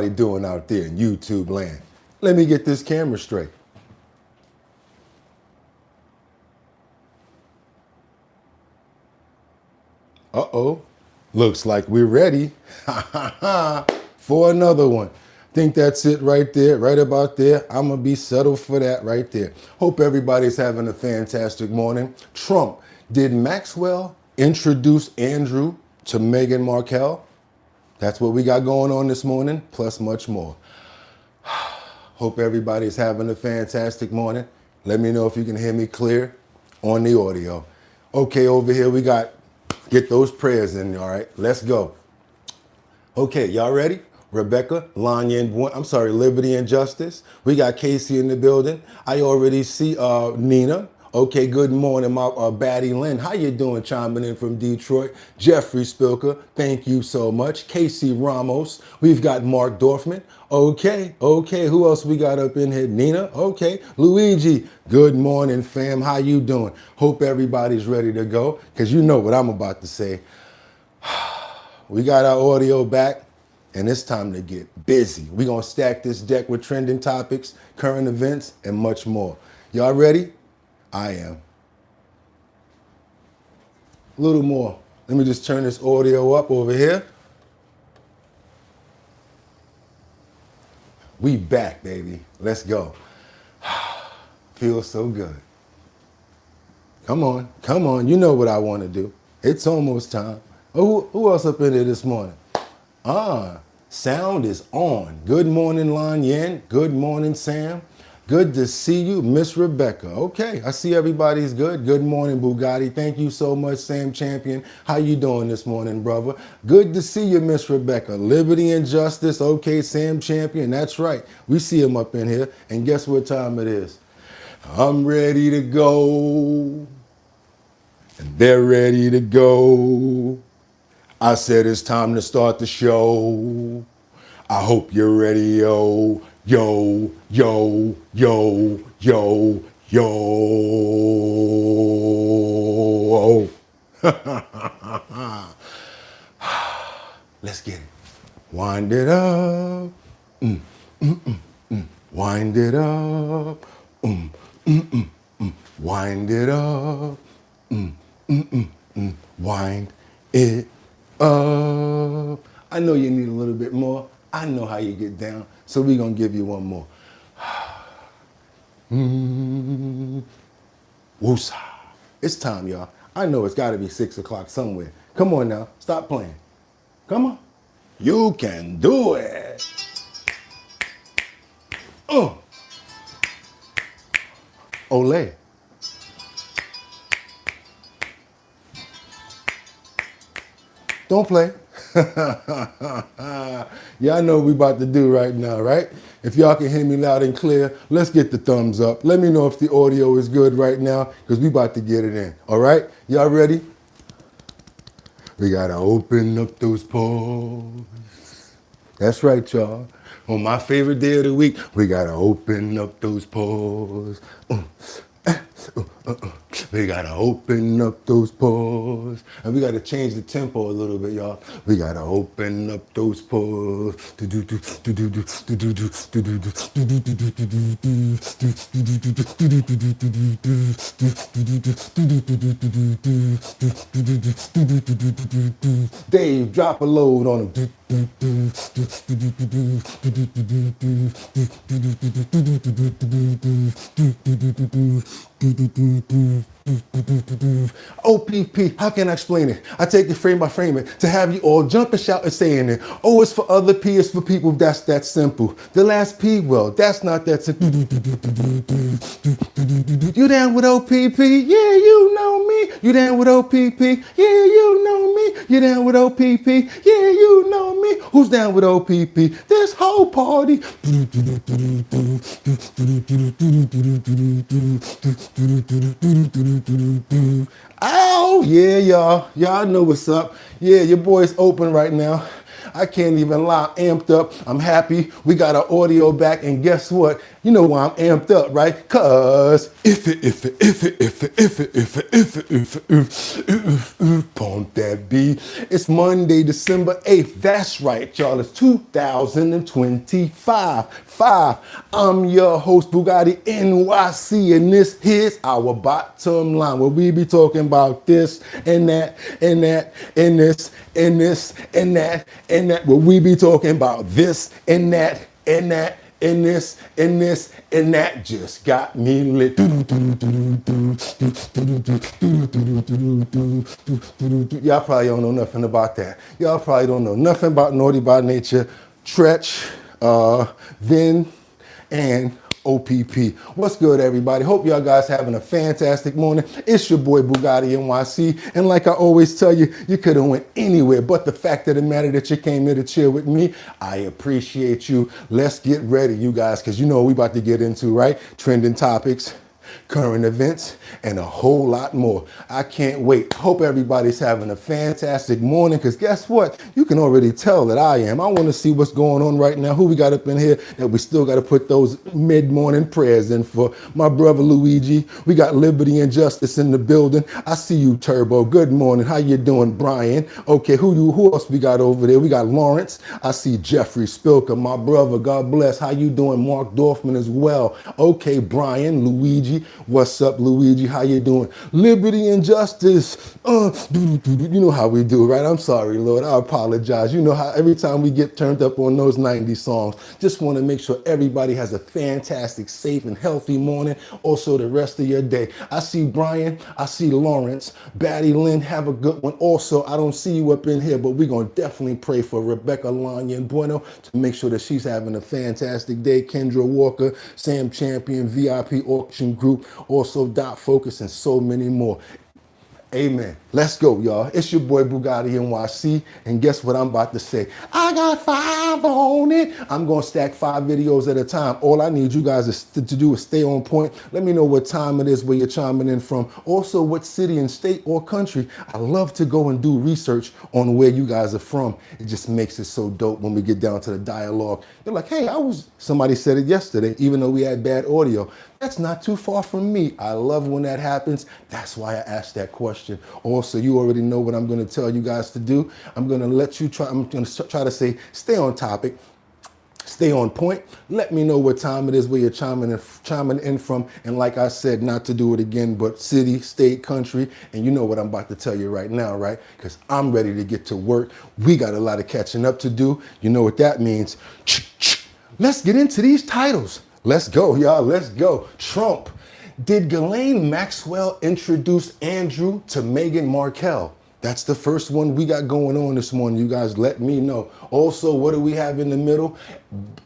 doing out there in YouTube land? Let me get this camera straight. Uh-oh. Looks like we're ready for another one. Think that's it right there, right about there. I'm going to be settled for that right there. Hope everybody's having a fantastic morning. Trump, did Maxwell introduce Andrew to Meghan Markel? That's what we got going on this morning, plus much more. Hope everybody's having a fantastic morning. Let me know if you can hear me clear on the audio. Okay, over here we got, get those prayers in, all right? Let's go. Okay, y'all ready? Rebecca, Lanya, I'm sorry, Liberty and Justice. We got Casey in the building. I already see Nina. Okay, good morning, my baddie Lynn. How you doing, chiming in from Detroit? Jeffrey Spilker, thank you so much. Casey Ramos. We've got Mark Dorfman. Okay, who else we got up in here? Nina, okay. Luigi, good morning, fam. How you doing? Hope everybody's ready to go, because you know what I'm about to say. We got our audio back, and it's time to get busy. We're going to stack this deck with trending topics, current events, and much more. Y'all ready? I am. A little more. Let me just turn this audio up over here. We back, baby. Let's go. Feels so good. Come on. You know what I want to do. It's almost time. Oh, who else up in there this morning? Sound is on. Good morning, Lan Yen. Good morning, Sam. Good to see you, Miss Rebecca. Okay, I see everybody's good. Good morning, Bugatti. Thank you so much, Sam Champion. How you doing this morning, brother? Good to see you, Miss Rebecca. Liberty and Justice. Okay, Sam Champion. That's right. We see him up in here. And guess what time it is? I'm ready to go. And they're ready to go. I said it's time to start the show. I hope you're ready, yo. Yo. Let's get it. Wind it up. Wind it up. Wind it up. Wind it up. I know you need a little bit more. I know how you get down, so we're going to give you one more. Woosah. It's time, y'all. I know it's got to be 6 o'clock somewhere. Come on now. Stop playing. Come on. You can do it. Olay. Don't play. Y'all know what we about to do right now, right? If y'all can hear me loud and clear, let's get the thumbs up. Let me know if the audio is good right now, because we about to get it in. All right? Y'all ready? We got to open up those pores. That's right, y'all. On my favorite day of the week, we got to open up those pores. We gotta open up those pores. And we gotta change the tempo a little bit, y'all. We gotta open up those pores. Dave, drop a load on him. OPP, how can I explain it? I take it frame by frame it to have you all jump and shout and saying it. O is for other, P is for people, that's that simple. The last P, well, that's not that simple. You down with OPP? Yeah, you know me. You down with OPP? Yeah, you know me. You down with OPP? Yeah, you know me. Who's down with OPP? This whole party. Oh, yeah, y'all. Y'all know what's up. Yeah, your boy's open right now. I can't even lie. I'm amped up. I'm happy. We got our audio back. And guess what? You know why I'm amped up, right? Cause if pump that beat. It's Monday, December 8th. That's right, y'all. It's 2025. I'm your host, Bugatti NYC, and this is our bottom line, where we be talking about this and that and that and this and this and that and that. Where we be talking about this and that and that. And this, and this, and that just got me lit. Y'all probably don't know nothing about that. Y'all probably don't know nothing about Naughty by Nature, Tretch, Vin, and OPP. What's good, everybody? Hope y'all guys having a fantastic morning. It's your boy Bugatti NYC, and like I always tell you, you could have went anywhere, but the fact of the matter that you came here to chill with me, I appreciate you. Let's get ready, you guys, because you know what we about to get into, right? Trending topics, current events, and a whole lot more. I can't wait. Hope everybody's having a fantastic morning, because guess what? You can already tell that I am. I want to see what's going on right now. Who we got up in here that we still got to put those mid-morning prayers in for? My brother Luigi. We got Liberty and Justice in the building. I see you, Turbo. Good morning. How you doing, Brian? Okay, who else we got over there? We got Lawrence. I see Jeffrey Spilker, my brother. God bless. How you doing? Mark Dorfman as well. Okay, Brian, Luigi. What's up, Luigi? How you doing? Liberty and Justice. You know how we do, right? I'm sorry, Lord. I apologize. You know how every time we get turned up on those 90s songs, just want to make sure everybody has a fantastic, safe, and healthy morning. Also, the rest of your day. I see Brian. I see Lawrence. Batty Lynn, have a good one. Also, I don't see you up in here, but we're going to definitely pray for Rebecca Lanya and Bueno to make sure that she's having a fantastic day. Kendra Walker, Sam Champion, VIP Auction Group, also Dot Focus, and so many more. Amen. Let's go, y'all. It's your boy Bugatti NYC, and guess what I'm about to say? I got 5 on it. I'm going to stack 5 videos at a time. All I need you guys to do is stay on point. Let me know what time it is where you're chiming in from. Also, what city and state or country. I love to go and do research on where you guys are from. It just makes it so dope when we get down to the dialogue. They're like, hey, somebody said it yesterday, even though we had bad audio. That's not too far from me. I love when that happens. That's why I asked that question. Also, you already know what I'm going to tell you guys to do. I'm going to let you try. I'm going to try to say, stay on topic, stay on point. Let me know what time it is where you're chiming in from. And like I said, not to do it again, but city, state, country. And you know what I'm about to tell you right now, right? Because I'm ready to get to work. We got a lot of catching up to do. You know what that means. Let's get into these titles. Let's go, y'all. Let's go. Trump. Did Ghislaine Maxwell introduce Andrew to Meghan Markel? That's the first one we got going on this morning. You guys let me know. Also, what do we have in the middle?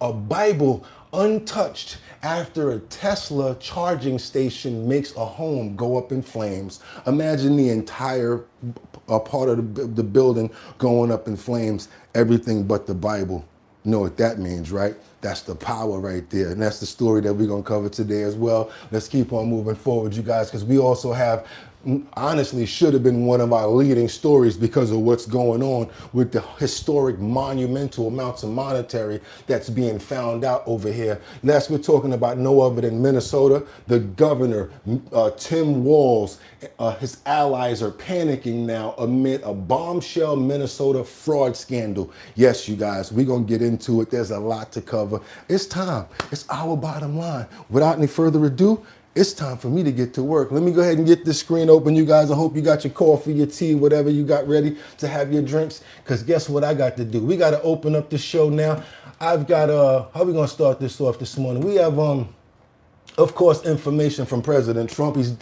A Bible untouched after a Tesla charging station makes a home go up in flames. Imagine the entire part of the building going up in flames. Everything but the Bible. You know what that means, right? That's the power right there. And that's the story that we're going to cover today as well. Let's keep on moving forward, you guys, because we also have, honestly, should have been one of our leading stories because of what's going on with the historic monumental amounts of monetary that's being found out over here. Last we're talking about no other than Minnesota. The governor, Tim Walz, his allies are panicking now amid a bombshell Minnesota fraud scandal. Yes, you guys, we're going to get into it. There's a lot to cover. It's time. It's our bottom line. Without any further ado, it's time for me to get to work. Let me go ahead and get this screen open, you guys. I hope you got your coffee, your tea, whatever you got ready to have your drinks. Because guess what I got to do? We got to open up the show now. I've got, how are we going to start this off this morning? We have, of course, information from President Trump. He's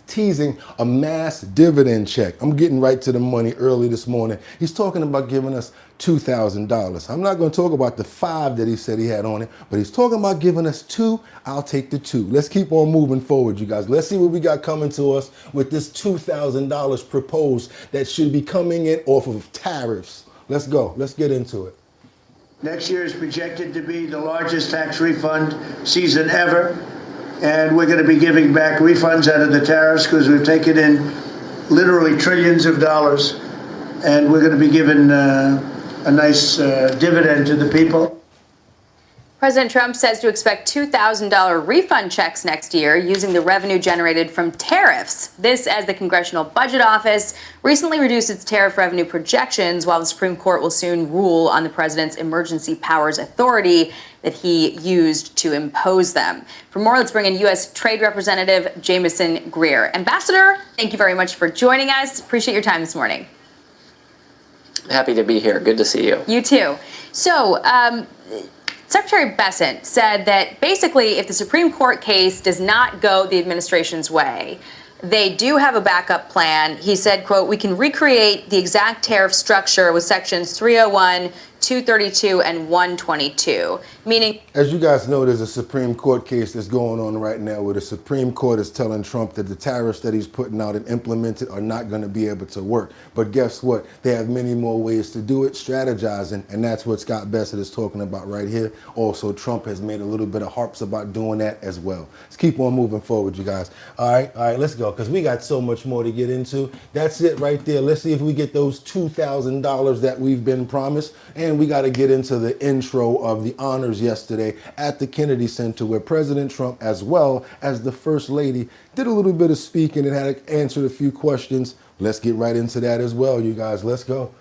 teasing a mass dividend check. I'm getting right to the money early this morning. He's talking about giving us $2,000. I'm not going to talk about the 5 that he said he had on it, but he's talking about giving us 2. I'll take the 2. Let's keep on moving forward, you guys. Let's see what we got coming to us with this $2,000 proposed that should be coming in off of tariffs. Let's go. Let's get into it. Next year is projected to be the largest tax refund season ever, and we're going to be giving back refunds out of the tariffs because we've taken in literally trillions of dollars, and we're going to be giving a nice dividend to the people. President Trump says to expect $2,000 refund checks next year using the revenue generated from tariffs. This as the Congressional Budget Office recently reduced its tariff revenue projections, while the Supreme Court will soon rule on the president's emergency powers authority that he used to impose them. For more, let's bring in U.S. Trade Representative Jamieson Greer. Ambassador, thank you very much for joining us. Appreciate your time this morning. Happy to be here. Good to see you. You too. So, Secretary Bessent said that basically if the Supreme Court case does not go the administration's way, they do have a backup plan. He said, quote, "We can recreate the exact tariff structure with sections 301, 232, and 122, meaning..." As you guys know, there's a Supreme Court case that's going on right now where the Supreme Court is telling Trump that the tariffs that he's putting out and implemented are not going to be able to work. But guess what? They have many more ways to do it, strategizing, and that's what Scott Bessent is talking about right here. Also, Trump has made a little bit of harps about doing that as well. Let's keep on moving forward, you guys. All right, let's go, because we got so much more to get into. That's it right there. Let's see if we get those $2,000 that we've been promised. And we got to get into the intro of the honors yesterday at the Kennedy Center, where President Trump, as well as the First Lady, did a little bit of speaking and had answered a few questions. Let's get right into that as well, you guys. Let's go.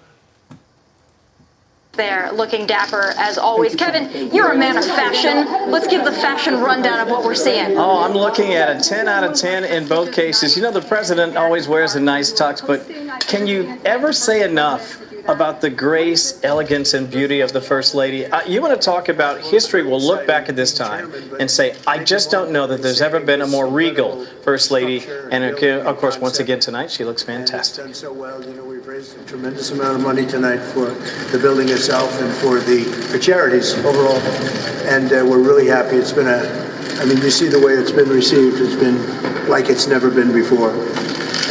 There, looking dapper as always. Kevin, you're a man of fashion. Let's give the fashion rundown of what we're seeing. Oh, I'm looking at a 10 out of 10 in both cases. You know, the president always wears a nice tux, but can you ever say enough about the grace, elegance, and beauty of the First Lady? You want to talk about history? We'll look back at this time and say, I just don't know that there's ever been a more regal First Lady. And of course, once again tonight, she looks fantastic. Done so well. You know, we've raised a tremendous amount of money tonight for the building itself and for charities overall, and we're really happy. It's been I mean, you see the way it's been received. It's been like it's never been before.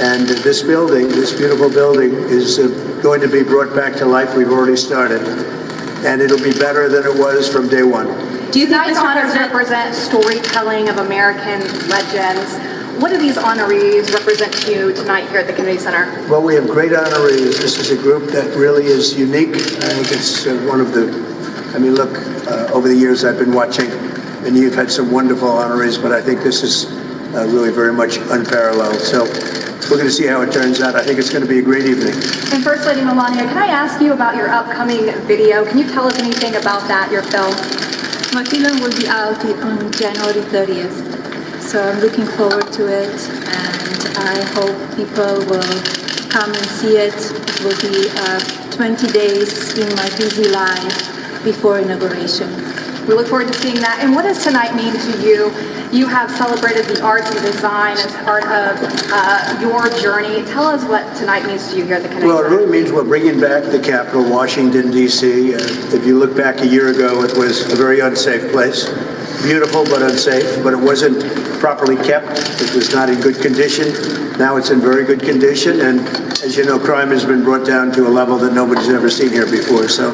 And this building, this beautiful building, is going to be brought back to life. We've already started, and it'll be better than it was from day one. Do you think these honors represent storytelling of American legends? What do these honorees represent to you tonight here at the Kennedy Center? Well, we have great honorees. This is a group that really is unique. I think it's one of the, I mean, look, over the years I've been watching, and you've had some wonderful honorees, but I think this is really very much unparalleled. So we're going to see how it turns out. I think it's going to be a great evening. And First Lady Melania, can I ask you about your upcoming video? Can you tell us anything about that, your film? My film will be out on January 30th. So I'm looking forward to it, and I hope people will come and see it. It will be 20 days in my busy life before inauguration. We look forward to seeing that. And what does tonight mean to you? You have celebrated the arts and design as part of your journey. Tell us what tonight means to you here at the Kennedy Center. Well, it really means we're bringing back the Capitol, Washington, D.C. If you look back a year ago, it was a very unsafe place. Beautiful, but unsafe. But it wasn't properly kept. It was not in good condition. Now it's in very good condition. And as you know, crime has been brought down to a level that nobody's ever seen here before. So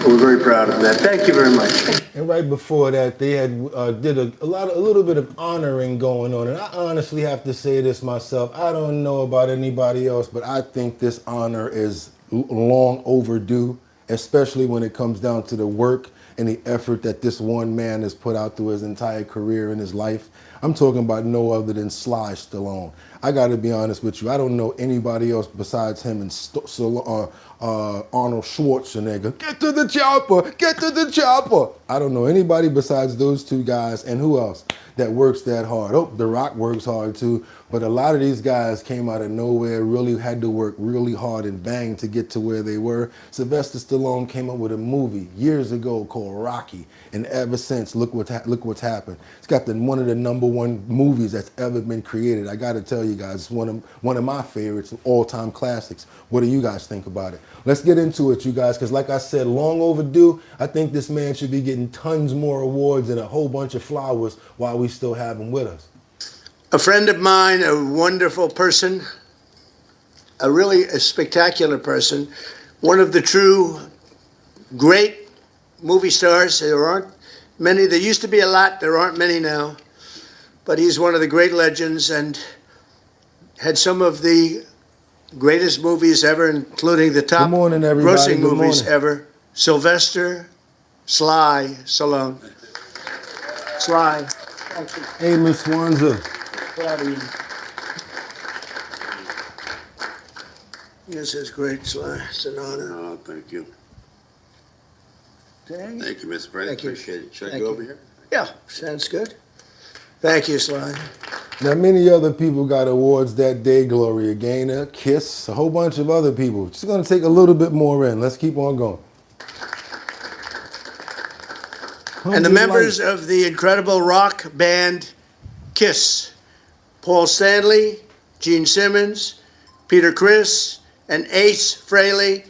we're very proud of that. Thank you very much. And right before that, they had did a little bit of honoring going on. And I honestly have to say this myself. I don't know about anybody else, but I think this honor is long overdue, especially when it comes down to the work and the effort that this one man has put out through his entire career in his life. I'm talking about no other than Sly Stallone. I got to be honest with you. I don't know anybody else besides him and Arnold Schwarzenegger. Get to the chopper! Get to the chopper! I don't know anybody besides those two guys, and who else that works that hard. Oh, The Rock works hard too, but a lot of these guys came out of nowhere, really had to work really hard and bang to get to where they were. Sylvester Stallone came up with a movie years ago called Rocky, and ever since, look what's happened. It's got one of the #1 movies that's ever been created. I got to tell you guys, it's one of my favorites, all-time classics. What do you guys think about it? Let's get into it, you guys, because like I said, long overdue. I think this man should be getting tons more awards and a whole bunch of flowers while we still have him with us. A friend of mine, a wonderful person, a spectacular person, one of the true great movie stars. There aren't many. There used to be a lot. There aren't many now. But he's one of the great legends and had some of the greatest movies ever, including the top grossing movies ever. Sylvester Sly Stallone. Sly. Thank you. Hey, Miss Swanza. Proud of you. This is great, Sly. It's an honor. Oh, thank you. Okay. Thank you, Mr. President. Thank you. Appreciate it. Should I Thank go you. over here? Yeah, sounds good. Thank you, Sly. Now, many other people got awards that day. Gloria Gaynor, Kiss, a whole bunch of other people. Just going to take a little bit more in. Let's keep on going. And the members of the incredible rock band Kiss, Paul Stanley, Gene Simmons, Peter Criss, and Ace Frehley,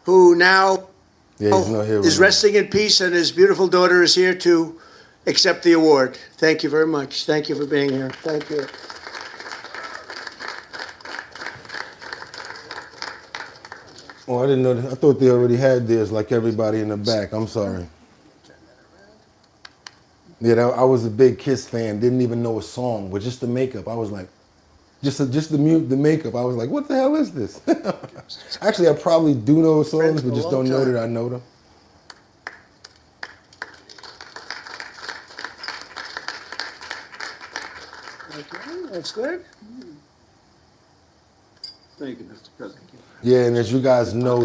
who now he's not here is right resting in peace, and his beautiful daughter is here to accept the award. Thank you very much. Thank you for being here. Thank you. Oh, I didn't know that. I thought they already had theirs like everybody in the back. I'm sorry. Yeah, I was a big Kiss fan. Didn't even know a song. With just the makeup, I was like, just the makeup. I was like, what the hell is this? Actually, I probably do know songs, but just don't know that I know them. Okay, that's good. Thank you, Mr. President. Yeah, and as you guys know,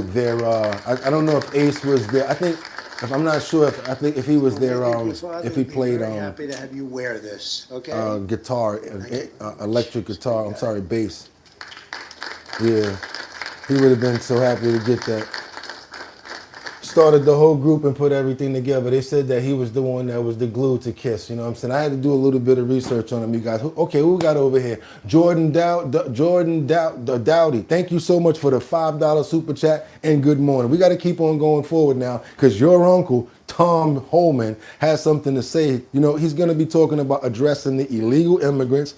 I don't know if Ace was there. I think, if I'm not sure, if he was there, if he played very happy to have you wear this. Okay. guitar, electric guitar. I'm sorry, bass. Yeah, he would have been so happy to get that. Started the whole group and put everything together. They said that he was the one that was the glue to Kiss. You know what I'm saying? I had to do a little bit of research on him, you guys. Okay, who we got over here? Jordan Dowdy. Thank you so much for the $5 super chat and good morning. We got to keep on going forward now because your uncle, Tom Holman, has something to say. You know, he's going to be talking about addressing the illegal immigrants.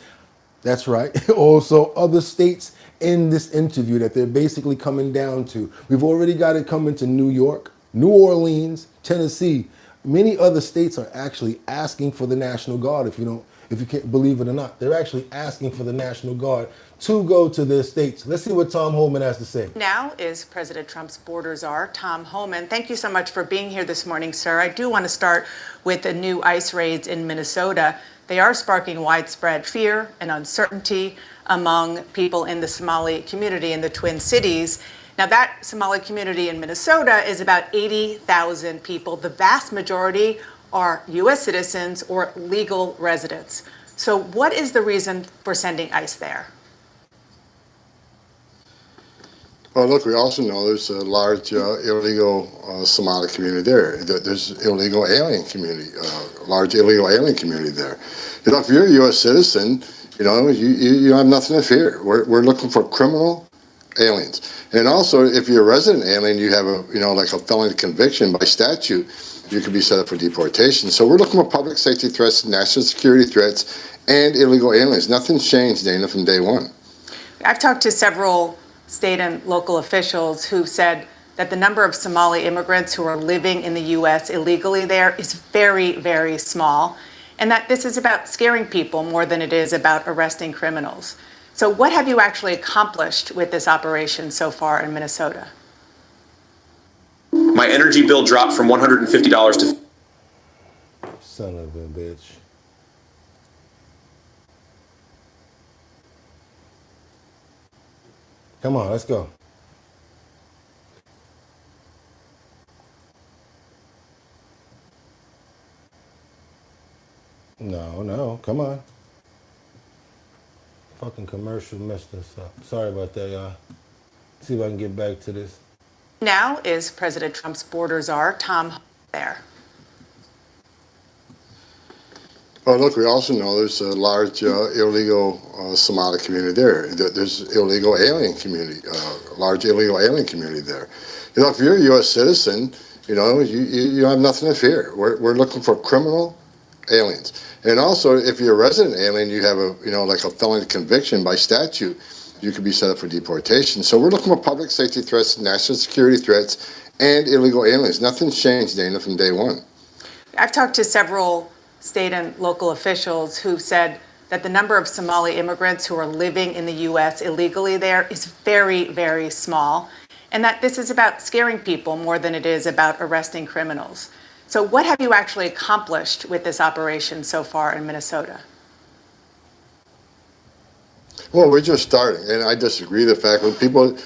That's right. Also, other states in this interview that they're basically coming down to. We've already got it coming to New York, New Orleans, Tennessee. Many other states are actually asking for the National Guard. If you can't believe it or not, they're actually asking for the National Guard to go to their states. Let's see what Tom Holman has to say. Now is President Trump's border czar, Tom Holman. Thank you so much for being here this morning, sir. I do want to start with the new ICE raids in Minnesota. They are sparking widespread fear and uncertainty among people in the Somali community in the Twin Cities. Now, that Somali community in Minnesota is about 80,000 people. The vast majority are U.S. citizens or legal residents. So what is the reason for sending ICE there? Well, look, we also know there's a large illegal Somali community there. There's illegal alien community, large illegal alien community there. You know, if you're a U.S. citizen, you know, you have nothing to fear. We're looking for criminal aliens. And also, if you're a resident alien, you have like a felony conviction by statute, you could be set up for deportation. So we're looking for public safety threats, national security threats, and illegal aliens. Nothing's changed, Dana, from day one. I've talked to several state and local officials who've said that the number of Somali immigrants who are living in the U.S. illegally there is very, very small, and that this is about scaring people more than it is about arresting criminals. So what have you actually accomplished with this operation so far in Minnesota? My energy bill dropped from $150 to... Son of a bitch. Come on, let's go. No, come on. Fucking commercial messed us up. Sorry about that, y'all. See if I can get back to this. Now is President Trump's border czar, Tom there. Well, look, we also know there's a large illegal Somali community there. There's illegal alien community, large illegal alien community there. You know, if you're a U.S. citizen, you know, you have nothing to fear. We're looking for criminal aliens. And also, if you're a resident alien, you have like a felony conviction by statute, you could be set up for deportation. So we're looking for public safety threats, national security threats, and illegal aliens. Nothing's changed, Dana, from day one. I've talked to several state and local officials who've said that the number of Somali immigrants who are living in the U.S. illegally there is very, very small, and that this is about scaring people more than it is about arresting criminals. So what have you actually accomplished with this operation so far in Minnesota? Well, we're just starting, and I disagree with the fact that people,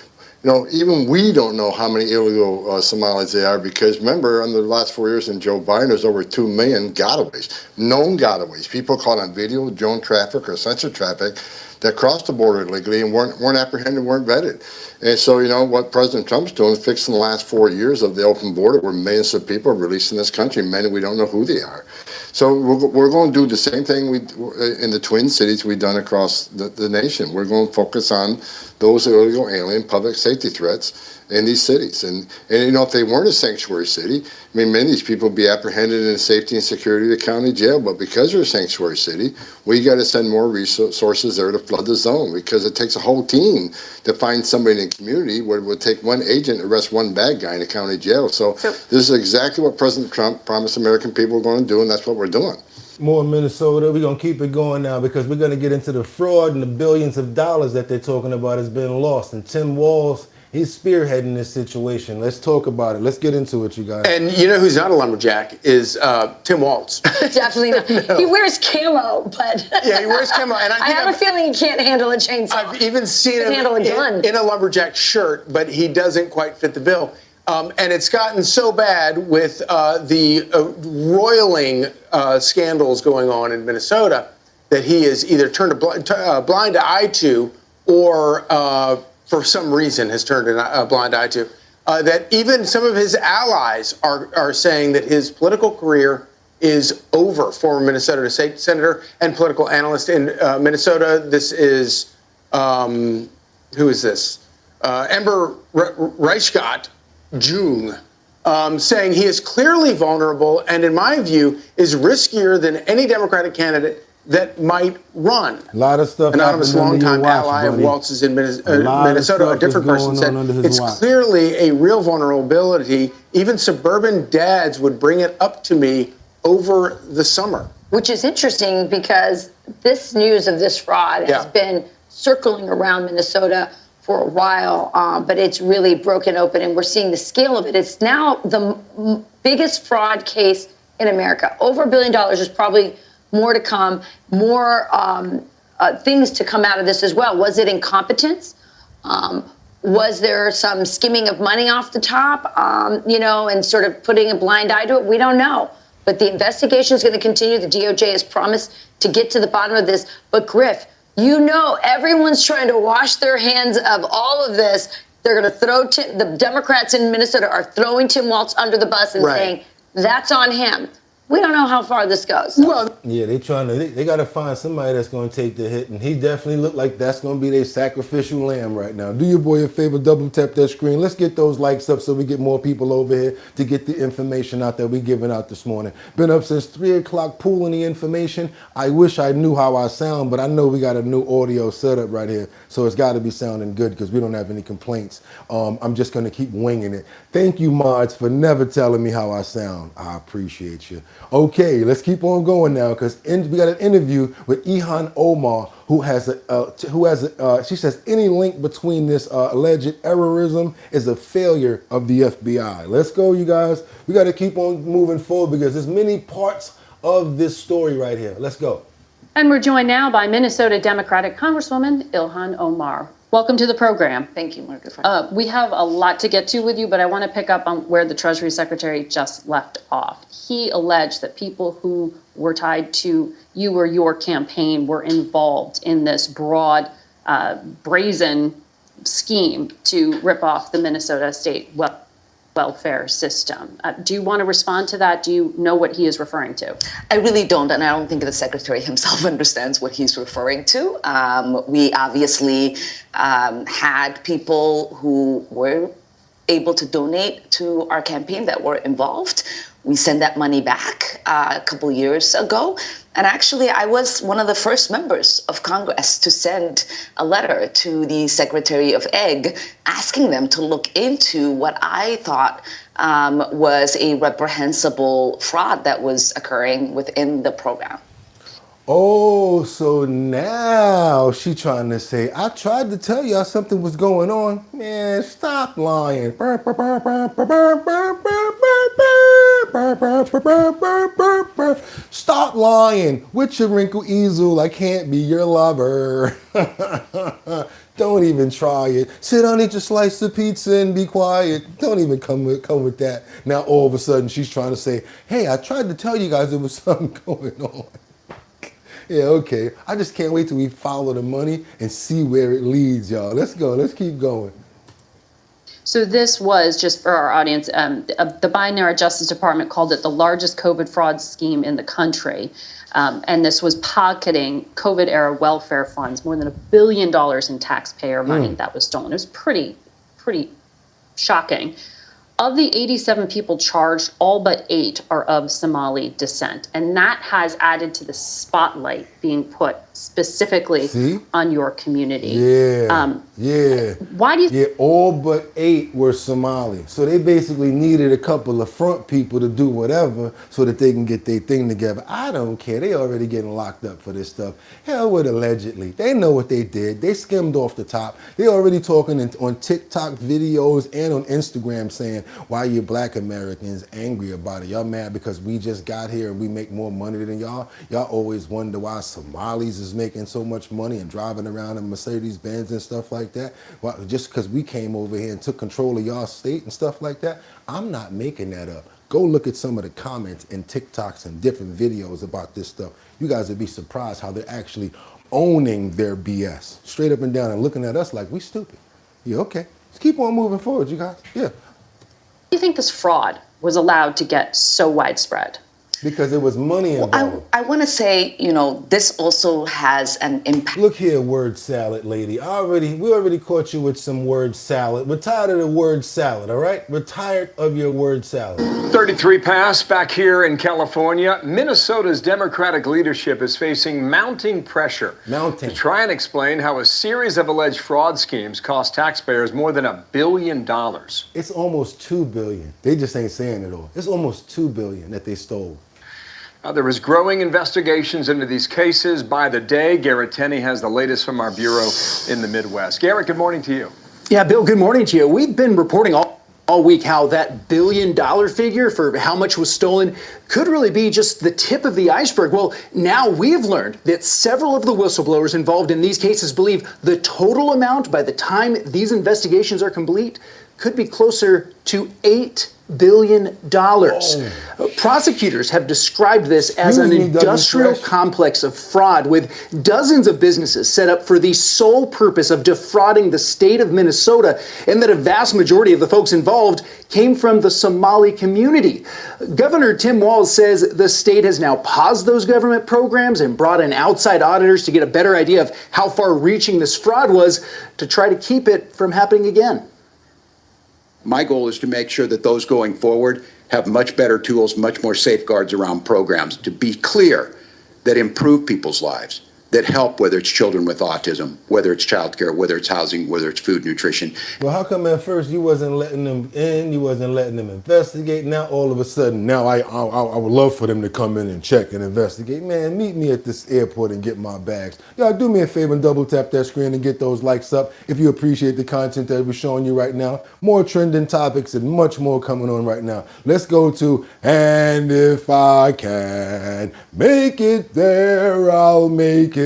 even we don't know how many illegal Somalis there are, because remember, in the last 4 years in Joe Biden, there's over 2 million gotaways, known gotaways, people caught on video, drone traffic or sensor traffic that crossed the border illegally and weren't apprehended, weren't vetted. And so, what President Trump's doing is fixing the last 4 years of the open border where millions of people are released in this country, many we don't know who they are. So we're going to do the same thing in the Twin Cities we've done across the nation. We're going to focus on those illegal alien public safety threats in these cities. And if they weren't a sanctuary city, many of these people would be apprehended in the safety and security of the county jail. But because they're a sanctuary city, we got to send more resources there to flood the zone, because it takes a whole team to find somebody in the community where it would take one agent to arrest one bad guy in the county jail. So this is exactly what President Trump promised American people we're going to do, and that's what we're doing. More Minnesota. We're going to keep it going now because we're going to get into the fraud and the billions of dollars that they're talking about has been lost. And Tim Walz, he's spearheading this situation. Let's talk about it. Let's get into it, you guys. And you know who's not a lumberjack is Tim Walz. Definitely not. No. He wears camo, but yeah, he wears camo. And I have a feeling he can't handle a chainsaw. I've even seen him handle a gun. In a lumberjack shirt, but he doesn't quite fit the bill. And it's gotten so bad with the roiling scandals going on in Minnesota that he is either turned a blind eye to, or for some reason has turned a blind eye to, that even some of his allies are saying that his political career is over. Former Minnesota State Senator and political analyst in Minnesota. This is, who is this? Amber Reichgott June, saying he is clearly vulnerable and, in my view, is riskier than any Democratic candidate that might run. A lot of stuff. Anonymous longtime ally of Walz's in Minnesota, a different person said, it's clearly a real vulnerability. Even suburban dads would bring it up to me over the summer. Which is interesting because this news of this fraud has been circling around Minnesota for a while, but it's really broken open, and we're seeing the scale of it. It's now the biggest fraud case in America. Over $1 billion. There's probably more to come, more things to come out of this as well. Was it incompetence? Was there some skimming of money off the top, and sort of putting a blind eye to it? We don't know. But the investigation is going to continue. The DOJ has promised to get to the bottom of this. But Griff, everyone's trying to wash their hands of all of this. They're going to throw the Democrats in Minnesota are throwing Tim Walz under the bus and saying that's on him. We don't know how far this goes. Well, yeah, they got to find somebody that's going to take the hit, and he definitely looked like that's going to be their sacrificial lamb right now. Do your boy a favor, double tap that screen. Let's get those likes up so we get more people over here to get the information out that we giving out this morning. Been up since 3 o'clock pooling the information. I wish I knew how I sound, but I know we got a new audio setup right here, so it's got to be sounding good because we don't have any complaints. I'm just going to keep winging it. Thank you, mods, for never telling me how I sound. I appreciate you. Okay, let's keep on going now because we got an interview with Ilhan Omar, who has she says any link between this alleged terrorism is a failure of the FBI. Let's go, you guys. We got to keep on moving forward because there's many parts of this story right here. Let's go. And we're joined now by Minnesota Democratic Congresswoman Ilhan Omar. Welcome to the program. Thank you, Margaret. We have a lot to get to with you, but I want to pick up on where the Treasury Secretary just left off. He alleged that people who were tied to you or your campaign were involved in this broad, brazen scheme to rip off the Minnesota state welfare system. Do you want to respond to that? Do you know what he is referring to? I really don't, and I don't think the secretary himself understands what he's referring to. We obviously had people who were able to donate to our campaign that were involved. We sent that money back a couple years ago. And actually, I was one of the first members of Congress to send a letter to the Secretary of Ag asking them to look into what I thought was a reprehensible fraud that was occurring within the program. Oh, so now she trying to say, I tried to tell y'all something was going on. Man, stop lying. Stop lying. With your wrinkle easel, I can't be your lover. Don't even try it. Sit down, eat your slice of pizza and be quiet. Don't even come with that. Now all of a sudden she's trying to say, hey, I tried to tell you guys there was something going on. Yeah, okay. I just can't wait till we follow the money and see where it leads, y'all. Let's go. Let's keep going. So this was, just for our audience, the Biden-era Justice Department called it the largest COVID fraud scheme in the country. And this was pocketing COVID-era welfare funds, more than $1 billion in taxpayer money that was stolen. It was pretty shocking. Of the 87 people charged, all but 8 are of Somali descent. And that has added to the spotlight being put specifically on your community. Yeah, yeah. Why do you... Yeah, all but 8 were Somali. So they basically needed a couple of front people to do whatever so that they can get their thing together. I don't care. They already getting locked up for this stuff. Hell with allegedly. They know what they did. They skimmed off the top. They already talking on TikTok videos and on Instagram saying, why you black Americans angry about it? Y'all mad because we just got here and we make more money than y'all? Y'all always wonder why Somalis is making so much money and driving around in Mercedes-Benz and stuff like that. Well, just because we came over here and took control of y'all state and stuff like that. I'm not making that up. Go look at some of the comments and TikToks and different videos about this stuff. You guys would be surprised how they're actually owning their BS straight up and down and looking at us like we stupid. Yeah, okay. Let's keep on moving forward, you guys. Yeah. Do you think this fraud was allowed to get so widespread? Because there was money involved. Well, I want to say, this also has an impact. Look here, word salad lady. We already caught you with some word salad. We're tired of the word salad, all right? We're tired of your word salad. 33 past back here in California. Minnesota's Democratic leadership is facing mounting pressure to try and explain how a series of alleged fraud schemes cost taxpayers more than $1 billion. It's almost $2 billion. They just ain't saying it all. It's almost $2 billion that they stole. There is growing investigations into these cases by the day. Garrett Tenney has the latest from our bureau in the Midwest. Garrett, good morning to you. Yeah, Bill, good morning to you. We've been reporting all week how that $1 billion figure for how much was stolen could really be just the tip of the iceberg. Well, now we've learned that several of the whistleblowers involved in these cases believe the total amount by the time these investigations are complete could be closer to $8 billion. Prosecutors have described this as an industrial complex of fraud with dozens of businesses set up for the sole purpose of defrauding the state of Minnesota, and that a vast majority of the folks involved came from the Somali community. Governor Tim Walz says the state has now paused those government programs and brought in outside auditors to get a better idea of how far-reaching this fraud was to try to keep it from happening again. My goal is to make sure that those going forward have much better tools, much more safeguards around programs to be clear that improve people's lives, that help, whether it's children with autism, whether it's childcare, whether it's housing, whether it's food, nutrition. Well, how come at first you wasn't letting them in, you wasn't letting them investigate? Now all of a sudden, now I would love for them to come in and check and investigate. Man, meet me at this airport and get my bags. Y'all do me a favor and double tap that screen and get those likes up if you appreciate the content that we're showing you right now. More trending topics and much more coming on right now. Let's go to, and if I can make it there, I'll make it.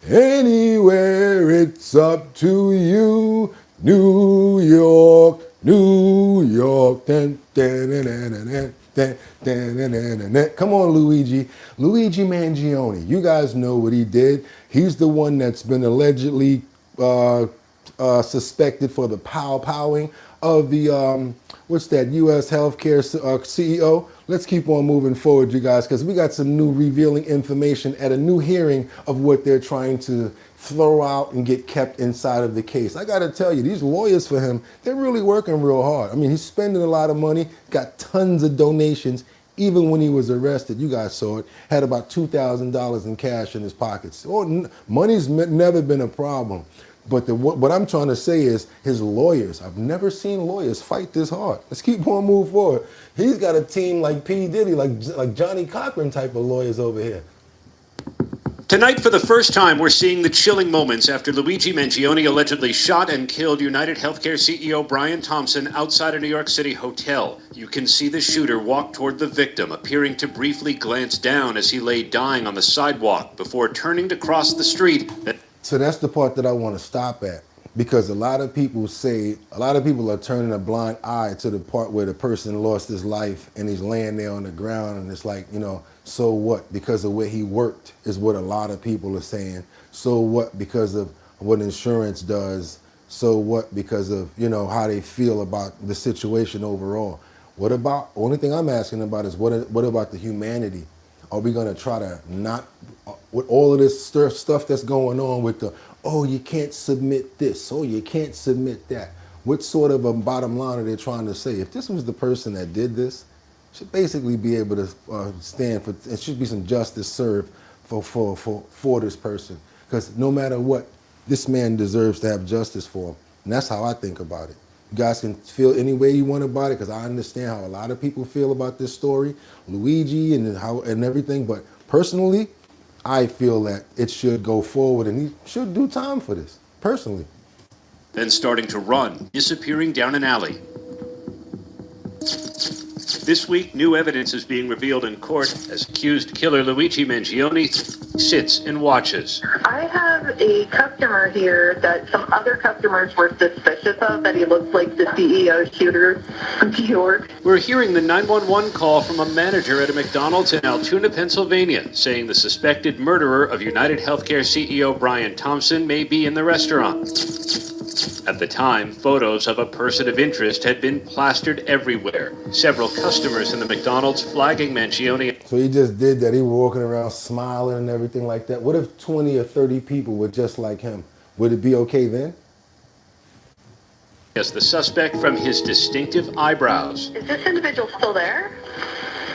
Anywhere, it's up to you. New York, New York. Dun, dun, dun, dun, dun, dun, dun, dun, dun, dun. Come on, Luigi Mangione. You guys know what he did. He's the one that's been allegedly suspected for the powwowing of the U.S. healthcare CEO. Let's keep on moving forward, you guys, because we got some new revealing information at a new hearing of what they're trying to throw out and get kept inside of the case. I got to tell you, these lawyers for him, they're really working real hard. I mean, he's spending a lot of money, got tons of donations. Even when he was arrested, you guys saw it, had about $2,000 in cash in his pockets. Money's never been a problem. But what I'm trying to say is his lawyers, I've never seen lawyers fight this hard. Let's keep on moving forward. He's got a team like P. Diddy, like Johnny Cochran type of lawyers over here. Tonight, for the first time, we're seeing the chilling moments after Luigi Mangione allegedly shot and killed United Healthcare CEO Brian Thompson outside a New York City hotel. You can see the shooter walk toward the victim, appearing to briefly glance down as he lay dying on the sidewalk before turning to cross the street. So that's the part that I want to stop at, because a lot of people are turning a blind eye to the part where the person lost his life and he's laying there on the ground, and it's like, you know, so what? Because of where he worked is what a lot of people are saying. So what? Because of what insurance does. So what? Because of, you know, how they feel about the situation overall. What about, only thing I'm asking about is what about the humanity? Are we gonna try to not, with all of this stuff that's going on with the, oh, you can't submit this, oh, you can't submit that. What sort of a bottom line are they trying to say? If this was the person that did this, should basically be able to stand for, it should be some justice served for this person. Because no matter what, this man deserves to have justice for him. And that's how I think about it. You guys can feel any way you want about it, because I understand how a lot of people feel about this story, Luigi and everything. But personally, I feel that it should go forward and he should do time for this, personally. Then starting to run, disappearing down an alley. This week, new evidence is being revealed in court as accused killer Luigi Mangione sits and watches. I have a customer here that some other customers were suspicious of, that he looks like the CEO shooter from New York. We're hearing the 911 call from a manager at a McDonald's in Altoona, Pennsylvania, saying the suspected murderer of United Healthcare CEO Brian Thompson may be in the restaurant. At the time, photos of a person of interest had been plastered everywhere. Several customers in the McDonald's flagging Mangione. So he just did that. He was walking around smiling and everything like that. What if 20 or 30 people were just like him? Would it be okay then? As the suspect from his distinctive eyebrows. Is this individual still there?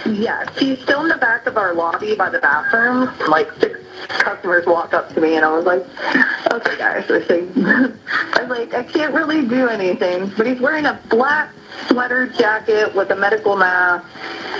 Yes, he's still in the back of our lobby by the bathroom. Like 6 customers walked up to me and I was like, okay guys, I was like, I can't really do anything. But he's wearing a black sweater jacket with a medical mask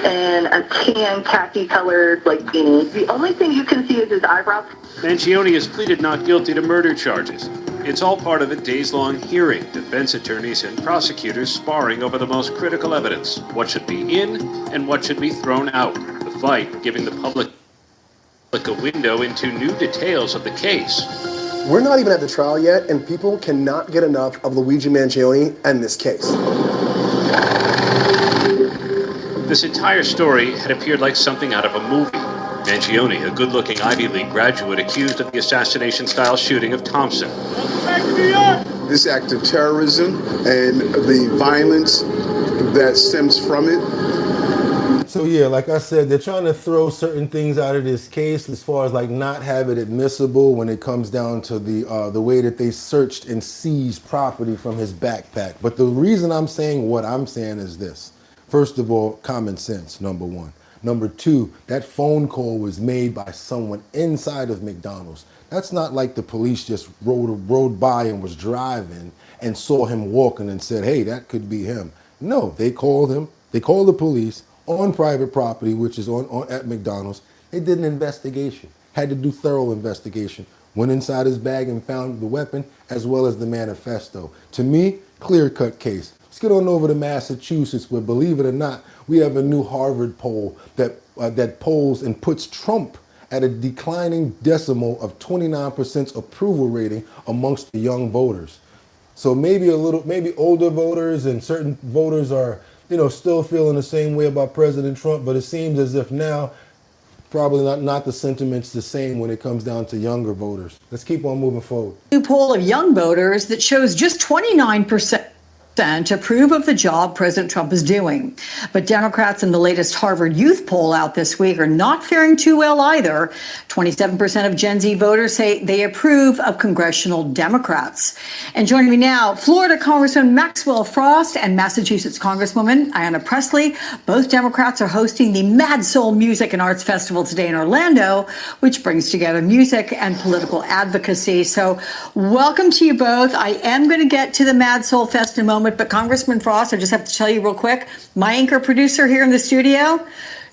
and a tan khaki colored like beanie. The only thing you can see is his eyebrows. Mangione has pleaded not guilty to murder charges. It's all part of a days-long hearing, defense attorneys and prosecutors sparring over the most critical evidence, what should be in and what should be thrown out. The fight giving the public a window into new details of the case. We're not even at the trial yet, and people cannot get enough of Luigi Mangione and this case. This entire story had appeared like something out of a movie. Mangione, a good-looking Ivy League graduate accused of the assassination-style shooting of Thompson. This act of terrorism and the violence that stems from it. So yeah, like I said, they're trying to throw certain things out of this case as far as like not have it admissible when it comes down to the way that they searched and seized property from his backpack. But the reason I'm saying what I'm saying is this. First of all, common sense, number one. Number two, that phone call was made by someone inside of McDonald's. That's not like the police just rode by and was driving and saw him walking and said, hey, that could be him. No, they called him. They called the police on private property, which is at McDonald's. They did an investigation, had to do thorough investigation, went inside his bag and found the weapon as well as the manifesto. To me, clear-cut case. Let's get on over to Massachusetts, where, believe it or not, we have a new Harvard poll that polls and puts Trump at a declining decimal of 29% approval rating amongst the young voters. So maybe older voters and certain voters are, still feeling the same way about President Trump, but it seems as if now probably not the sentiment's the same when it comes down to younger voters. Let's keep on moving forward. New poll of young voters that shows just 29% approve of the job President Trump is doing. But Democrats in the latest Harvard Youth poll out this week are not faring too well either. 27% of Gen Z voters say they approve of congressional Democrats. And joining me now, Florida Congressman Maxwell Frost and Massachusetts Congresswoman Ayanna Pressley. Both Democrats are hosting the Mad Soul Music and Arts Festival today in Orlando, which brings together music and political advocacy. So welcome to you both. I am going to get to the Mad Soul Fest in a moment. But Congressman Frost, I just have to tell you real quick, my anchor producer here in the studio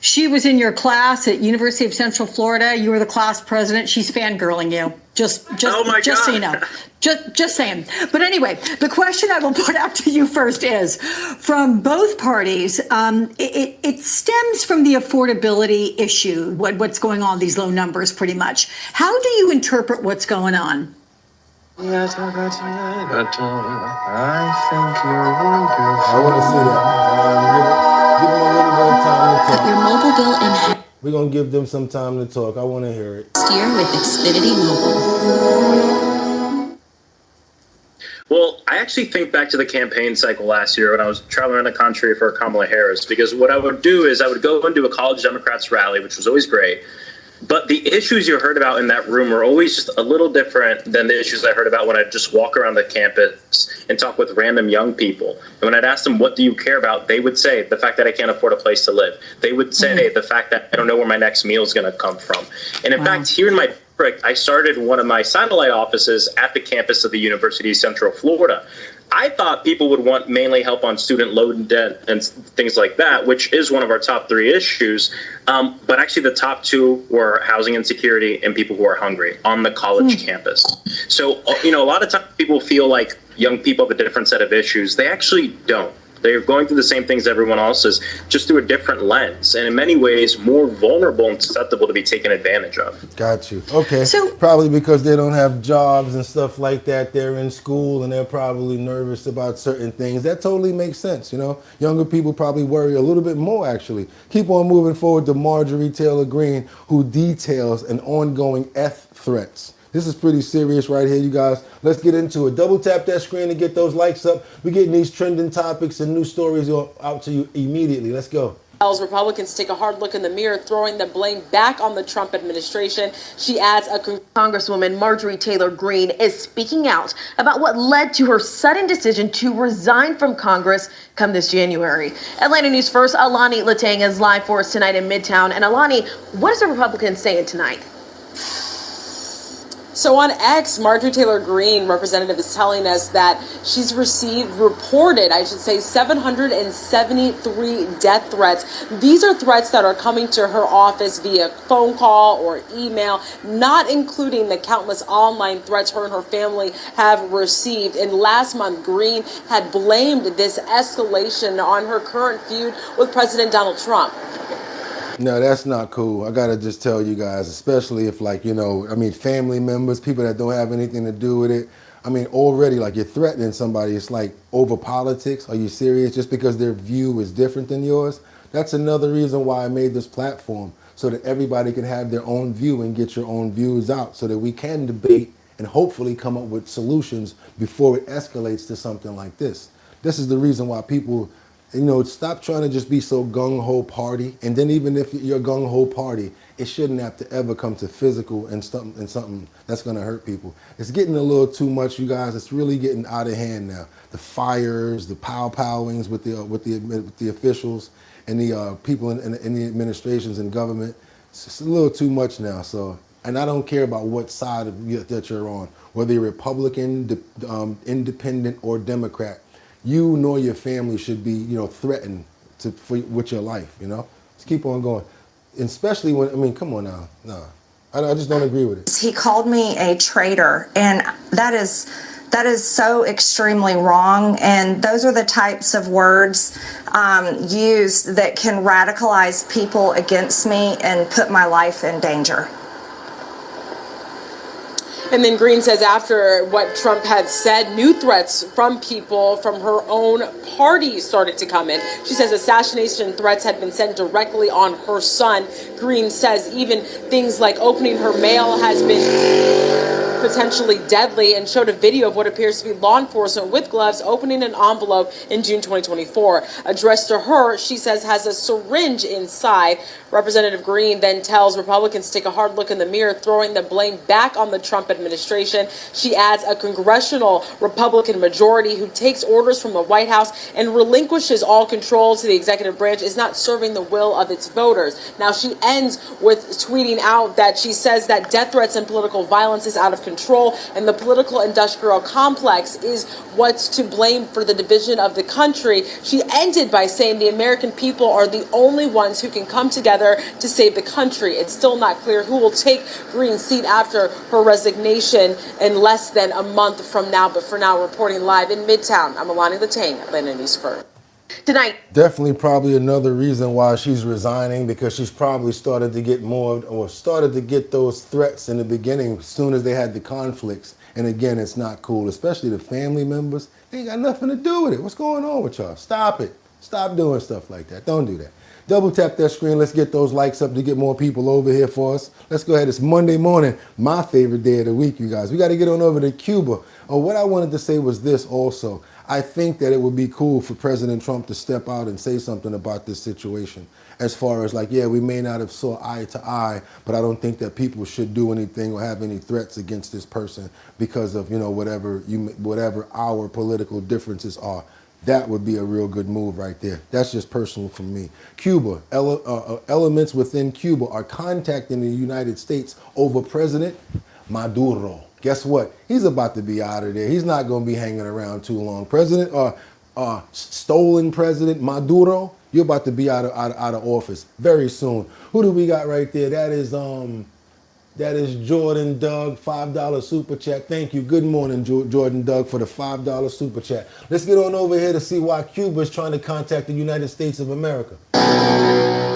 She was in your class at University of Central Florida. You were the class president. She's fangirling you. Just so you know. Just saying. But anyway, the question I will put out to you first is, from both parties, it stems from the affordability issue, what's going on, these low numbers pretty much. How do you interpret what's going on? Yes, I got you. I think you're wonderful. I want to see that. Give them a little bit of time to talk. Your mobile bill in We're going to give them some time to talk. I want to hear it. next year with Xfinity Mobile. Well, I actually think back to the campaign cycle last year when I was traveling around the country for Kamala Harris, because what I would do is I would go and do a college Democrats rally, which was always great. But the issues you heard about in that room were always just a little different than the issues I heard about when I'd just walk around the campus and talk with random young people. And when I'd ask them, what do you care about? They would say the fact that I can't afford a place to live. They would say the fact that I don't know where my next meal is going to come from. And in fact, here in my district, I started one of my satellite offices at the campus of the University of Central Florida. I thought people would want mainly help on student loan debt and things like that, which is one of our top 3 issues. But actually the top 2 were housing insecurity and people who are hungry on the college campus. So, a lot of times people feel like young people have a different set of issues. They actually don't. They're going through the same things everyone else is, just through a different lens, and in many ways more vulnerable and susceptible to be taken advantage of. Got you. Okay. So probably because they don't have jobs and stuff like that. They're in school and they're probably nervous about certain things. That totally makes sense. Younger people probably worry a little bit more, actually. Keep on moving forward to Marjorie Taylor Greene, who details an ongoing threats. This is pretty serious right here, you guys. Let's get into it. Double tap that screen to get those likes up. We're getting these trending topics and new stories out to you immediately. Let's go. Tells Republicans take a hard look in the mirror, throwing the blame back on the Trump administration. She adds Congresswoman Marjorie Taylor Greene is speaking out about what led to her sudden decision to resign from Congress come this January. Atlanta News First, Alani Latang is live for us tonight in Midtown. And Alani, what is the Republicans saying tonight? So on X, Marjorie Taylor Greene, representative, is telling us that she's reported 773 death threats. These are threats that are coming to her office via phone call or email, not including the countless online threats her and her family have received. And last month, Greene had blamed this escalation on her current feud with President Donald Trump. No, that's not cool. I gotta just tell you guys, especially if family members, people that don't have anything to do with it. Already you're threatening somebody. It's like over politics. Are you serious? Just because their view is different than yours? That's another reason why I made this platform, so that everybody can have their own view and get your own views out, so that we can debate and hopefully come up with solutions before it escalates to something like this. This is the reason why people, stop trying to just be so gung-ho party. And then even if you're gung-ho party, it shouldn't have to ever come to physical and something that's going to hurt people. It's getting a little too much, you guys. It's really getting out of hand now. The fires, the pow-powings with the officials and the people in the administrations and government. It's just a little too much now. So, and I don't care about what side that you're on, whether you're Republican, independent, or Democrat. You nor your family should be, threatened with your life, Let's keep on going. And especially when, come on now. No, I just don't agree with it. He called me a traitor, and that is so extremely wrong. And those are the types of words used that can radicalize people against me and put my life in danger. And then Greene says after what Trump had said, new threats from people from her own party started to come in. She says assassination threats had been sent directly on her son. Greene says even things like opening her mail has been potentially deadly, and showed a video of what appears to be law enforcement with gloves opening an envelope in June 2024. Addressed to her, she says has a syringe inside. Representative Greene then tells Republicans to take a hard look in the mirror, throwing the blame back on the Trump administration. She adds a congressional Republican majority who takes orders from the White House and relinquishes all control to the executive branch is not serving the will of its voters. Now she ends with tweeting out that she says that death threats and political violence is out of control. control, and the political industrial complex is what's to blame for the division of the country. She ended by saying the American people are the only ones who can come together to save the country. It's still not clear who will take Green's seat after her resignation in less than a month from now. But for now, reporting live in Midtown, I'm Alani Latang, Atlanta News First. Tonight. Definitely probably another reason why she's resigning, because she's probably started to get those threats in the beginning as soon as they had the conflicts. And again, it's not cool, especially the family members. They ain't got nothing to do with it. What's going on with y'all? Stop it. Stop doing stuff like that. Don't do that. Double tap that screen. Let's get those likes up to get more people over here for us. Let's go ahead. It's Monday morning, my favorite day of the week, you guys. We got to get on over to Cuba. Oh, what I wanted to say was this also. I think that it would be cool for President Trump to step out and say something about this situation. As far as like, yeah, we may not have saw eye to eye, but I don't think that people should do anything or have any threats against this person because of, whatever our political differences are. That would be a real good move right there. That's just personal for me. Cuba, elements within Cuba are contacting the United States over President Maduro. Guess what? He's about to be out of there. He's not going to be hanging around too long. Stolen President Maduro, you're about to be out of office very soon. Who do we got right there? That is Jordan Doug, $5 super chat. Thank you. Good morning, Jordan Doug, for the $5 super chat. Let's get on over here to see why Cuba is trying to contact the United States of America.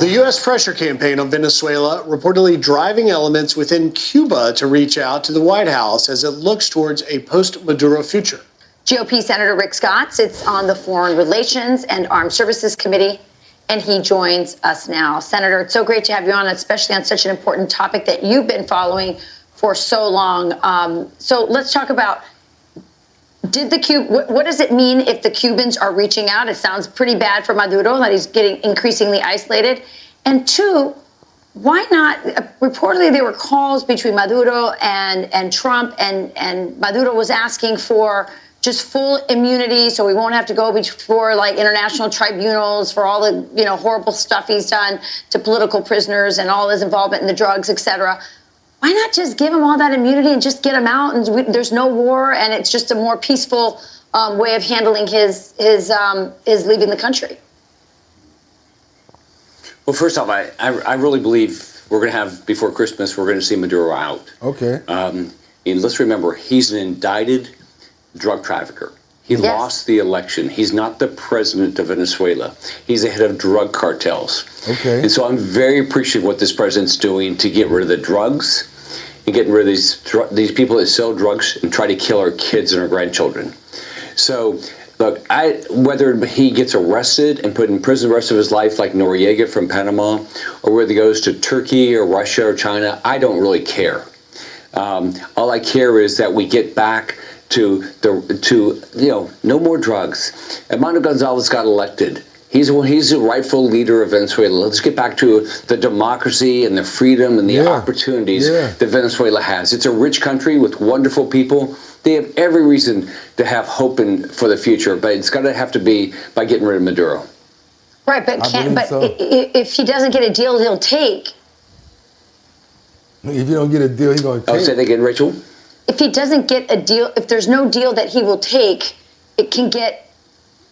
The U.S. pressure campaign on Venezuela reportedly driving elements within Cuba to reach out to the White House as it looks towards a post-Maduro future. GOP Senator Rick Scott sits on the Foreign Relations and Armed Services Committee, and he joins us now. Senator, it's so great to have you on, especially on such an important topic that you've been following for so long. So let's talk about, what does it mean if the Cubans are reaching out? It sounds pretty bad for Maduro that he's getting increasingly isolated. And two, why not? Reportedly, there were calls between Maduro and Trump, and Maduro was asking for just full immunity, so we won't have to go before like international tribunals for all the horrible stuff he's done to political prisoners and all his involvement in the drugs, etc. Why not just give him all that immunity and just get him out? And there's no war, and it's just a more peaceful way of handling his leaving the country. Well, first off, I really believe we're going to have, before Christmas, we're going to see Maduro out. Okay. And let's remember, he's an indicted drug trafficker. He lost the election. He's not the president of Venezuela. He's the head of drug cartels. Okay. And so I'm very appreciative of what this president's doing to get rid of the drugs and getting rid of these people that sell drugs and try to kill our kids and our grandchildren. So, look, whether he gets arrested and put in prison the rest of his life like Noriega from Panama, or whether he goes to Turkey or Russia or China, I don't really care. All I care is that we get back to no more drugs. Armando Gonzalez got elected. He's the rightful leader of Venezuela. Let's get back to the democracy and the freedom and the opportunities that Venezuela has. It's a rich country with wonderful people. They have every reason to have hope for the future, but it's going to have to be by getting rid of Maduro. Right, but if he doesn't get a deal, he'll take. If you don't get a deal, he's going to take. Oh, say that again, Rachel? If he doesn't get a deal, if there's no deal that he will take, it can get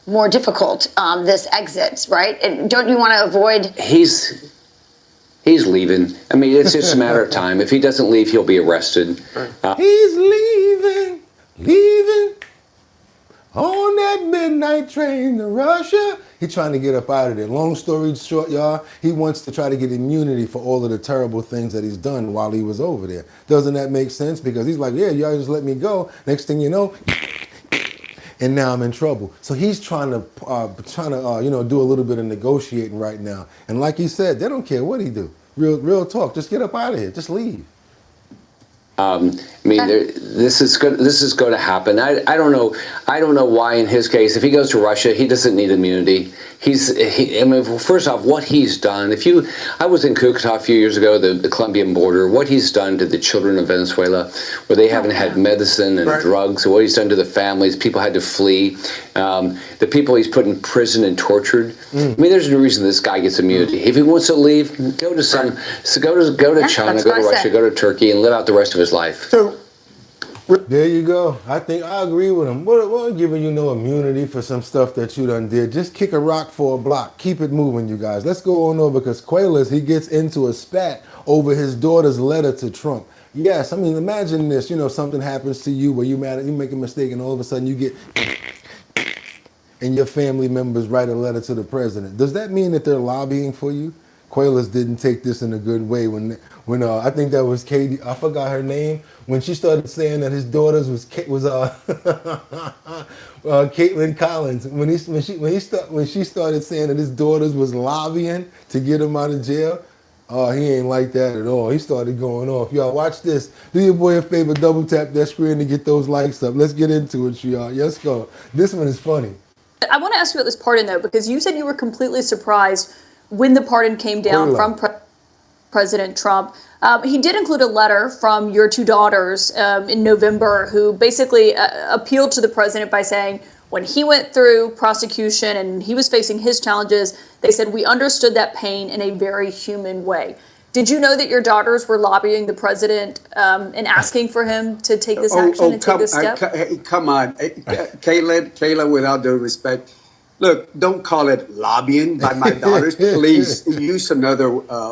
more difficult, this exit, right? And don't you want to avoid... He's leaving. I mean, it's just a matter of time. If he doesn't leave, he'll be arrested. He's leaving on that midnight train to Russia. He's trying to get up out of there. Long story short, y'all, he wants to try to get immunity for all of the terrible things that he's done while he was over there. Doesn't that make sense? Because he's like, yeah, y'all just let me go. Next thing you know, and now I'm in trouble. So he's trying to do a little bit of negotiating right now. And like he said, they don't care what he do. Real talk. Just get up out of here. Just leave. This is going to happen. I don't know why in his case, if he goes to Russia, he doesn't need immunity. First off, what he's done. I was in Cucuta a few years ago, the Colombian border. What he's done to the children of Venezuela, where they haven't had medicine and drugs. What he's done to the families, people had to flee. The people he's put in prison and tortured. There's no reason this guy gets immunity. If he wants to leave, go to China, go to Russia, go to Turkey, and live out the rest of his life. There you go. I think I agree with him. We're giving you no immunity for some stuff that you done did. Just kick a rock for a block. Keep it moving, you guys. Let's go on over because Quayles, he gets into a spat over his daughter's letter to Trump. Yes, I mean, imagine this. You know, something happens to you where you make a mistake and all of a sudden you get and your family members write a letter to the president. Does that mean that they're lobbying for you? Quayles didn't take this in a good way when I think that was Katie. I forgot her name when she started saying that his daughters was Caitlin Collins. When she started saying that his daughters was lobbying to get him out of jail. Oh, he ain't like that at all. He started going off. Y'all watch this. Do your boy a favor, double tap that screen to get those likes up. Let's get into it, y'all. Let's go. This one is funny. I want to ask you about this pardon though, because you said you were completely surprised when the pardon came down from President Trump. He did include a letter from your two daughters in November who basically appealed to the president by saying when he went through prosecution and he was facing his challenges, they said, we understood that pain in a very human way. Did you know that your daughters were lobbying the president and asking for him to take this action and take this step? Come on. Kayla, without due respect, look, don't call it lobbying by my daughters. Please use another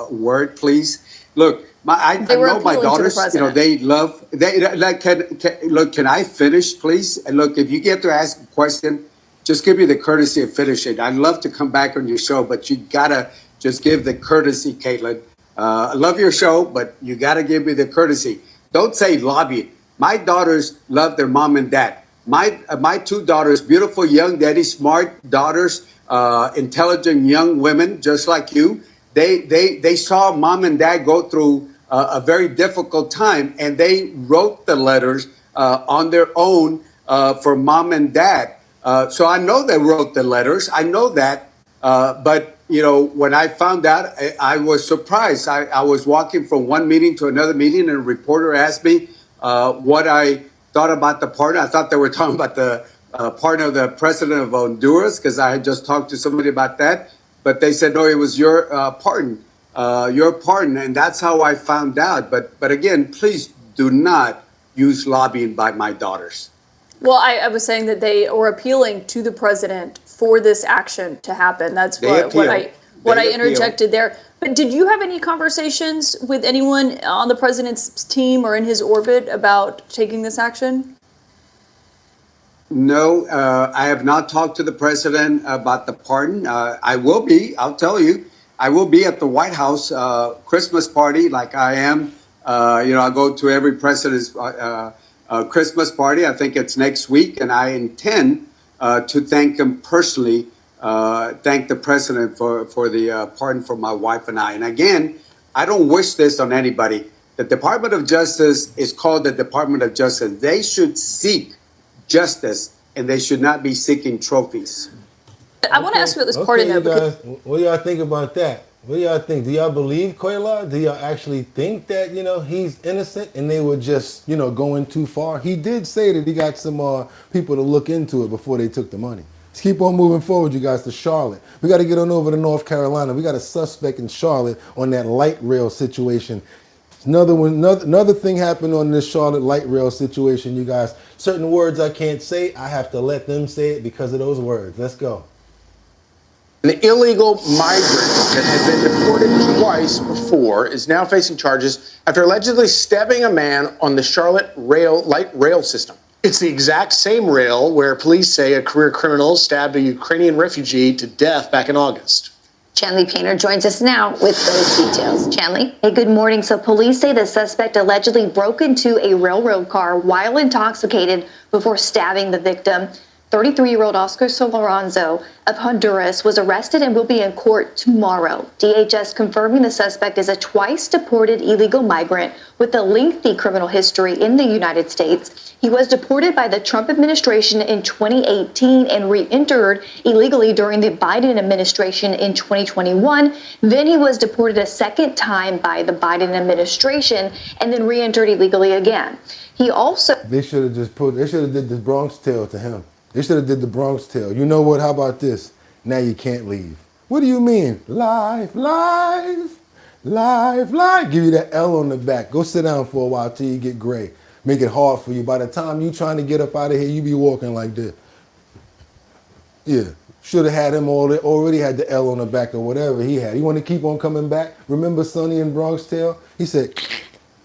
word, please. Look, I know my daughters, you know, they love, can I finish, please? And look, if you get to ask a question, just give me the courtesy of finishing. I'd love to come back on your show, but you gotta just give the courtesy, Caitlin. I love your show, but you gotta give me the courtesy. Don't say lobbying. My daughters love their mom and dad. My two daughters, beautiful young daddy, smart daughters, intelligent young women, just like you. They saw mom and dad go through a very difficult time, and they wrote the letters on their own for mom and dad. So I know they wrote the letters. I know that. But, you know, when I found out, I was surprised. I was walking from one meeting to another meeting, and a reporter asked me what I thought about the pardon. I thought they were talking about the pardon of the president of Honduras, because I had just talked to somebody about that. But they said, no, it was your pardon, and that's how I found out. But again, please do not use lobbying by my daughters. Well, I was saying that they were appealing to the president for this action to happen. That's what I interjected there. But did you have any conversations with anyone on the president's team or in his orbit about taking this action? No, I have not talked to the president about the pardon. I will be, I'll tell you, I will be at the White House Christmas party like I am. You know, I go to every president's Christmas party. I think it's next week, and I intend to thank him personally, thank the president for the pardon for my wife and I. And again, I don't wish this on anybody. The Department of Justice is called the Department of Justice. They should seek justice, and they should not be seeking trophies. I want to ask you about this pardon though. Guys, what do y'all think about that? What do y'all think? Do y'all believe Quayla? Do y'all actually think that, you know, he's innocent and they were just, you know, going too far? He did say that he got some people to look into it before they took the money. Let's keep on moving forward, you guys, to Charlotte. We got to get on over to North Carolina. We got a suspect in Charlotte on that light rail situation. Another thing happened on this Charlotte light rail situation, you guys. Certain words I can't say. I have to let them say it because of those words. Let's go. An illegal migrant that had been deported twice before is now facing charges after allegedly stabbing a man on the Charlotte light rail system. It's the exact same rail where police say a career criminal stabbed a Ukrainian refugee to death back in August. Chanley Painter joins us now with those details. Chanley? Hey, good morning. So police say the suspect allegedly broke into a railroad car while intoxicated before stabbing the victim. 33-year-old Oscar Soloranzo of Honduras was arrested and will be in court tomorrow. DHS confirming the suspect is a twice deported illegal migrant with a lengthy criminal history in the United States. He was deported by the Trump administration in 2018 and re-entered illegally during the Biden administration in 2021. Then he was deported a second time by the Biden administration and then re-entered illegally again. He also... They should have did the Bronx Tale to him. They should have did the Bronx Tale. You know what? How about this? Now you can't leave. What do you mean? Life. Give you that L on the back. Go sit down for a while till you get gray. make it hard for you. By the time you trying to get up out of here, you be walking like this. Yeah. Should have had him already had the L on the back or whatever he had. You want to keep on coming back? Remember Sonny in Bronx Tale? He said,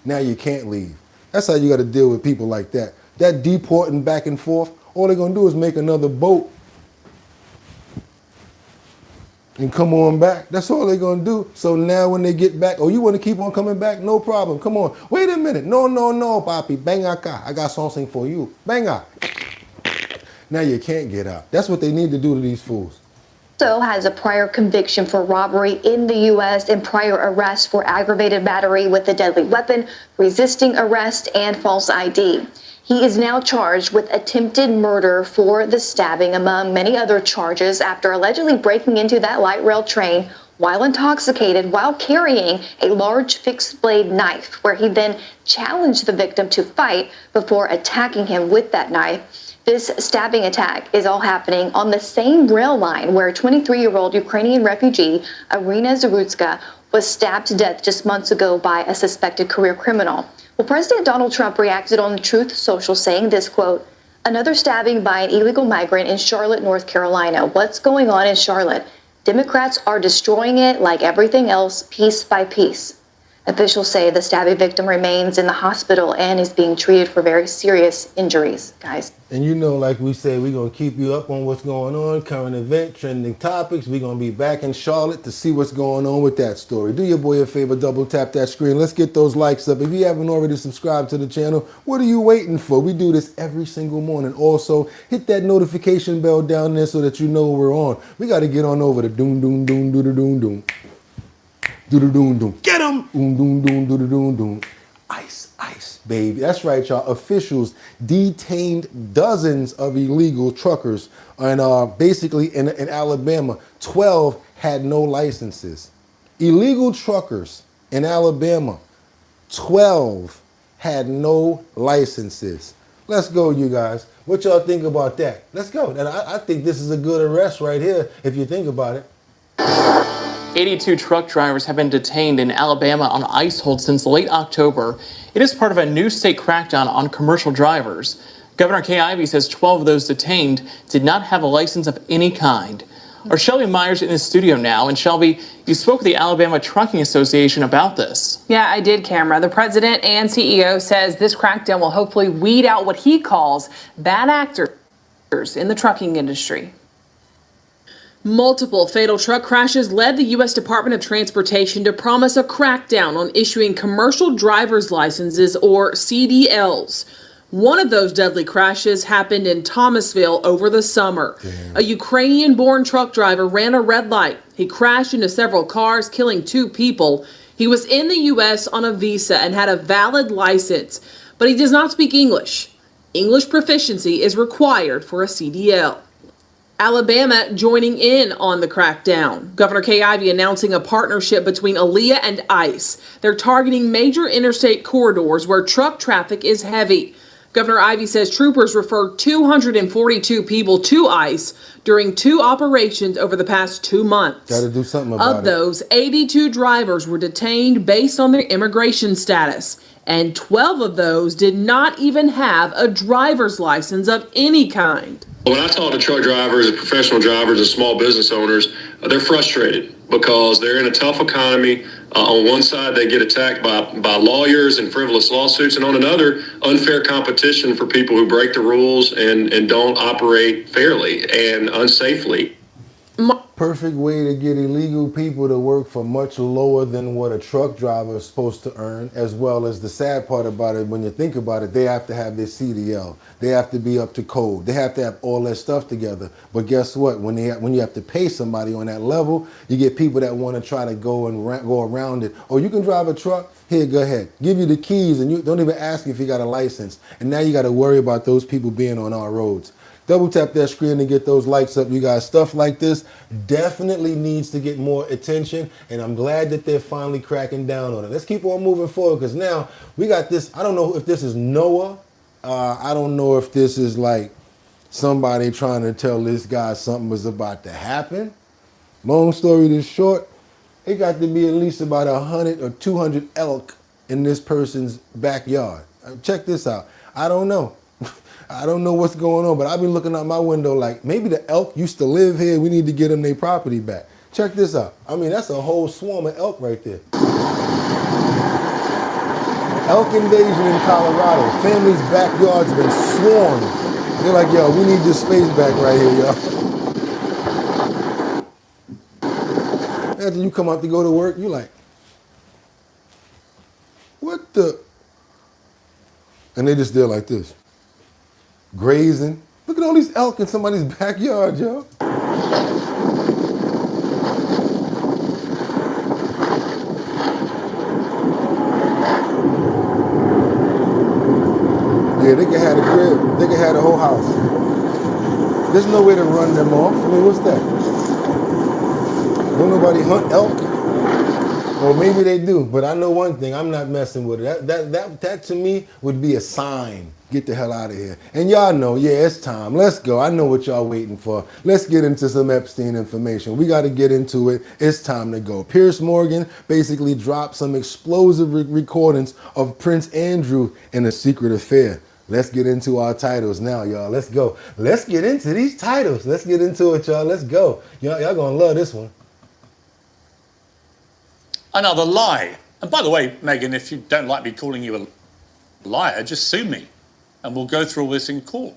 now you can't leave. That's how you got to deal with people like that. That deporting back and forth, all they're going to do is make another boat and come on back. That's all they're going to do. So now when they get back, oh, you want to keep on coming back? No problem. Come on. Wait a minute. No, papi. Bang acá. I got something for you. Bang. Now you can't get out. That's what they need to do to these fools. Also has a prior conviction for robbery in the U.S. and prior arrest for aggravated battery with a deadly weapon, resisting arrest, and false ID. He is now charged with attempted murder for the stabbing, among many other charges, after allegedly breaking into that light rail train while intoxicated, while carrying a large fixed-blade knife, where he then challenged the victim to fight before attacking him with that knife. This stabbing attack is all happening on the same rail line where 23-year-old Ukrainian refugee Irina Zarutska was stabbed to death just months ago by a suspected career criminal. Well, President Donald Trump reacted on Truth Social saying this, quote, "Another stabbing by an illegal migrant in Charlotte, North Carolina. What's going on in Charlotte? Democrats are destroying it like everything else, piece by piece." Officials say the stabbing victim remains in the hospital and is being treated for very serious injuries, guys. And you know, like we said, we're going to keep you up on what's going on, current event, trending topics. We're going to be back in Charlotte to see what's going on with that story. Do your boy a favor, double tap that screen. Let's get those likes up. If you haven't already subscribed to the channel, what are you waiting for? We do this every single morning. Also, hit that notification bell down there so that you know we're on. We got to get on over to doom, doom, doom, doo, doo, doom, doom. Do-do-doom-doom. Get him! Doom-doom-doom-do-do-doom-doom. Ice, baby. That's right, y'all. Officials detained dozens of illegal truckers and basically in Alabama. 12 had no licenses. Illegal truckers in Alabama. 12 had no licenses. Let's go, you guys. What y'all think about that? Let's go. And I think this is a good arrest right here, if you think about it. 82 truck drivers have been detained in Alabama on ICE hold since late October. It is part of a new state crackdown on commercial drivers. Governor Kay Ivey says 12 of those detained did not have a license of any kind. Our Shelby Myers in the studio now. And Shelby, you spoke with the Alabama Trucking Association about this. Yeah, I did, Camera. The president and CEO says this crackdown will hopefully weed out what he calls bad actors in the trucking industry. Multiple fatal truck crashes led the U.S. Department of Transportation to promise a crackdown on issuing commercial driver's licenses, or CDLs. One of those deadly crashes happened in Thomasville over the summer. A Ukrainian-born truck driver ran a red light. He crashed into several cars, killing 2 people. He was in the U.S. on a visa and had a valid license, but he does not speak English. English proficiency is required for a CDL. Alabama joining in on the crackdown. Governor Kay Ivey announcing a partnership between ALEA and ICE. They're targeting major interstate corridors where truck traffic is heavy. Governor Ivey says troopers referred 242 people to ICE during 2 operations over the past 2 months. Got to do something about it. Of those, 82 drivers were detained based on their immigration status, and 12 of those did not even have a driver's license of any kind. When I talk to truck drivers and professional drivers and small business owners, they're frustrated because they're in a tough economy. On one side, they get attacked by lawyers and frivolous lawsuits, and on another, unfair competition for people who break the rules and don't operate fairly and unsafely. Perfect way to get illegal people to work for much lower than what a truck driver is supposed to earn, as well as the sad part about it, when you think about it, they have to have their CDL. They have to be up to code. They have to have all that stuff together. But guess what? When you have to pay somebody on that level, you get people that want to try to go around it. Oh, you can drive a truck? Here, go ahead. Give you the keys, and you don't even ask you if you got a license. And now you got to worry about those people being on our roads. Double tap that screen and get those likes up, you guys. Stuff like this definitely needs to get more attention, and I'm glad that they're finally cracking down on it. Let's keep on moving forward, because now we got this. I don't know if this is Noah. I don't know if this is like somebody trying to tell this guy something was about to happen. Long story this short, it got to be at least about 100 or 200 elk in this person's backyard. check this out. I don't know. I don't know what's going on, but I've been looking out my window like maybe the elk used to live here. We need to get them their property back. Check this out. I mean, that's a whole swarm of elk right there. Elk invasion in Colorado. Families' backyards been swarmed. They're like, yo, we need this space back right here, y'all. After you come out to go to work, you like, what the? And they just there like this, grazing. Look at all these elk in somebody's backyard, yo. Yeah, they can have the crib. They can have the whole house. There's no way to run them off. I mean, what's that? Don't nobody hunt elk? Or maybe they do, but I know one thing, I'm not messing with it. That to me would be a sign. Get the hell out of here. And y'all know, yeah, it's time. Let's go. I know what y'all waiting for. Let's get into some Epstein information. We got to get into it. It's time to go. Piers Morgan basically dropped some explosive recordings of Prince Andrew in a secret affair. Let's get into our titles now, y'all. Let's go. Let's get into these titles. Let's get into it, y'all. Let's go. Y'all gonna love this one. Another lie. And by the way, Meghan, if you don't like me calling you a liar, just sue me and we'll go through all this in court.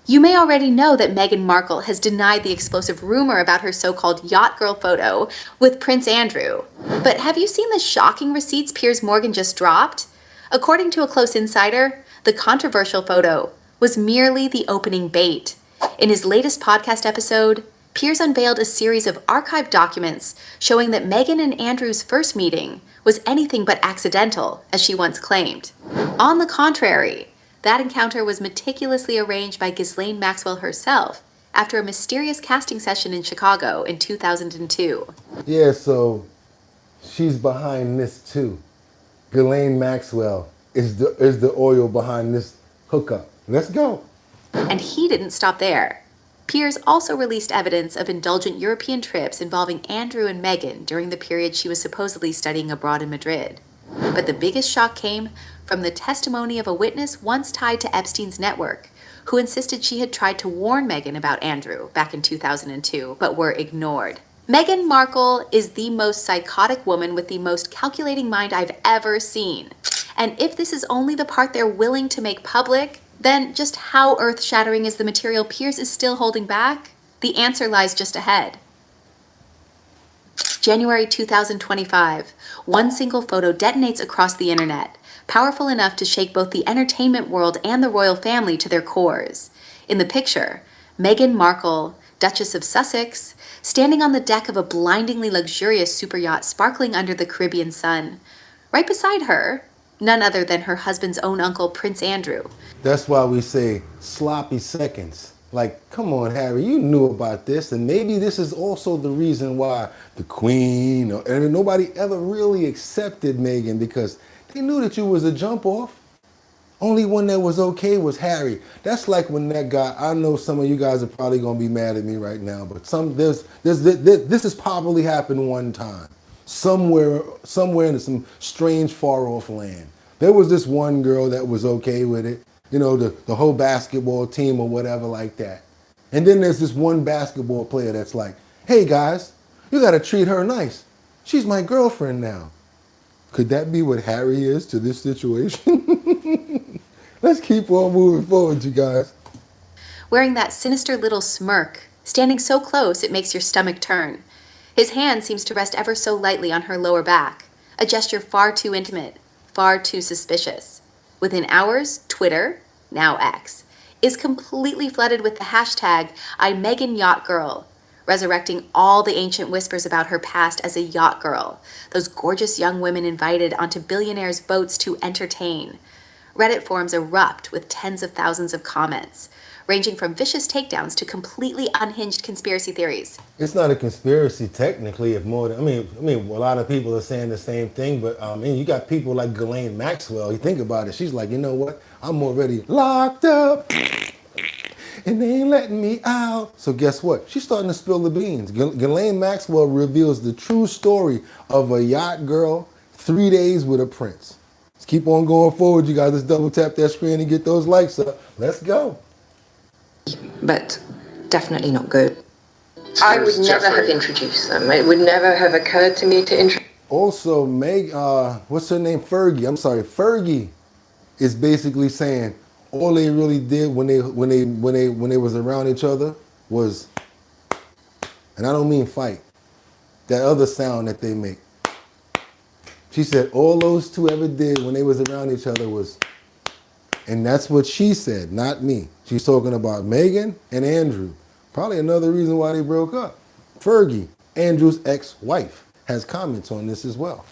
You may already know that Meghan Markle has denied the explosive rumor about her so-called yacht girl photo with Prince Andrew. But have you seen the shocking receipts Piers Morgan just dropped? According to a close insider, the controversial photo was merely the opening bait. In his latest podcast episode, Piers unveiled a series of archived documents showing that Meghan and Andrew's first meeting was anything but accidental, as she once claimed. On the contrary, that encounter was meticulously arranged by Ghislaine Maxwell herself after a mysterious casting session in Chicago in 2002. Yeah, so she's behind this too. Ghislaine Maxwell is the oil behind this hookup. Let's go. And he didn't stop there. Piers also released evidence of indulgent European trips involving Andrew and Meghan during the period she was supposedly studying abroad in Madrid. But the biggest shock came from the testimony of a witness once tied to Epstein's network, who insisted she had tried to warn Meghan about Andrew back in 2002, but were ignored. Meghan Markle is the most psychotic woman with the most calculating mind I've ever seen. And if this is only the part they're willing to make public, then just how earth-shattering is the material Piers is still holding back? The answer lies just ahead. January 2025, one single photo detonates across the internet, powerful enough to shake both the entertainment world and the royal family to their cores. In the picture, Meghan Markle, Duchess of Sussex, standing on the deck of a blindingly luxurious superyacht sparkling under the Caribbean sun. Right beside her, none other than her husband's own uncle, Prince Andrew. That's why we say sloppy seconds. Like, come on, Harry, you knew about this, and maybe this is also the reason why the Queen, and nobody ever really accepted Meghan, because they knew that you was a jump off. Only one that was okay was Harry. That's like when that guy, I know some of you guys are probably gonna be mad at me right now, but this has probably happened one time. Somewhere in some strange far off land. There was this one girl that was okay with it. You know, the whole basketball team or whatever like that. And then there's this one basketball player that's like, hey guys, you gotta treat her nice. She's my girlfriend now. Could that be what Harry is to this situation? Let's keep on moving forward, you guys. Wearing that sinister little smirk, standing so close it makes your stomach turn. His hand seems to rest ever so lightly on her lower back, a gesture far too intimate, far too suspicious. Within hours, Twitter, now X, is completely flooded with the hashtag #IMeghanYachtGirl, resurrecting all the ancient whispers about her past as a yacht girl, those gorgeous young women invited onto billionaires' boats to entertain. Reddit forums erupt with tens of thousands of comments, ranging from vicious takedowns to completely unhinged conspiracy theories. It's not a conspiracy technically, if more than, I mean, a lot of people are saying the same thing, but you got people like Ghislaine Maxwell. You think about it, she's like, you know what? I'm already locked up and they ain't letting me out. So guess what? She's starting to spill the beans. Ghislaine Maxwell reveals the true story of a yacht girl, 3 days with a prince. Let's keep on going forward, you guys. Let's double tap that screen and get those likes up. Let's go. But definitely not good. I would never have introduced them. It would never have occurred to me to introduce. Also, what's her name? Fergie. I'm sorry, Fergie is basically saying all they really did when they was around each other was, and I don't mean fight, that other sound that they make. She said all those two ever did when they was around each other was, and that's what she said, not me. She's talking about Meghan and Andrew. Probably another reason why they broke up. Fergie, Andrew's ex-wife, has comments on this as well.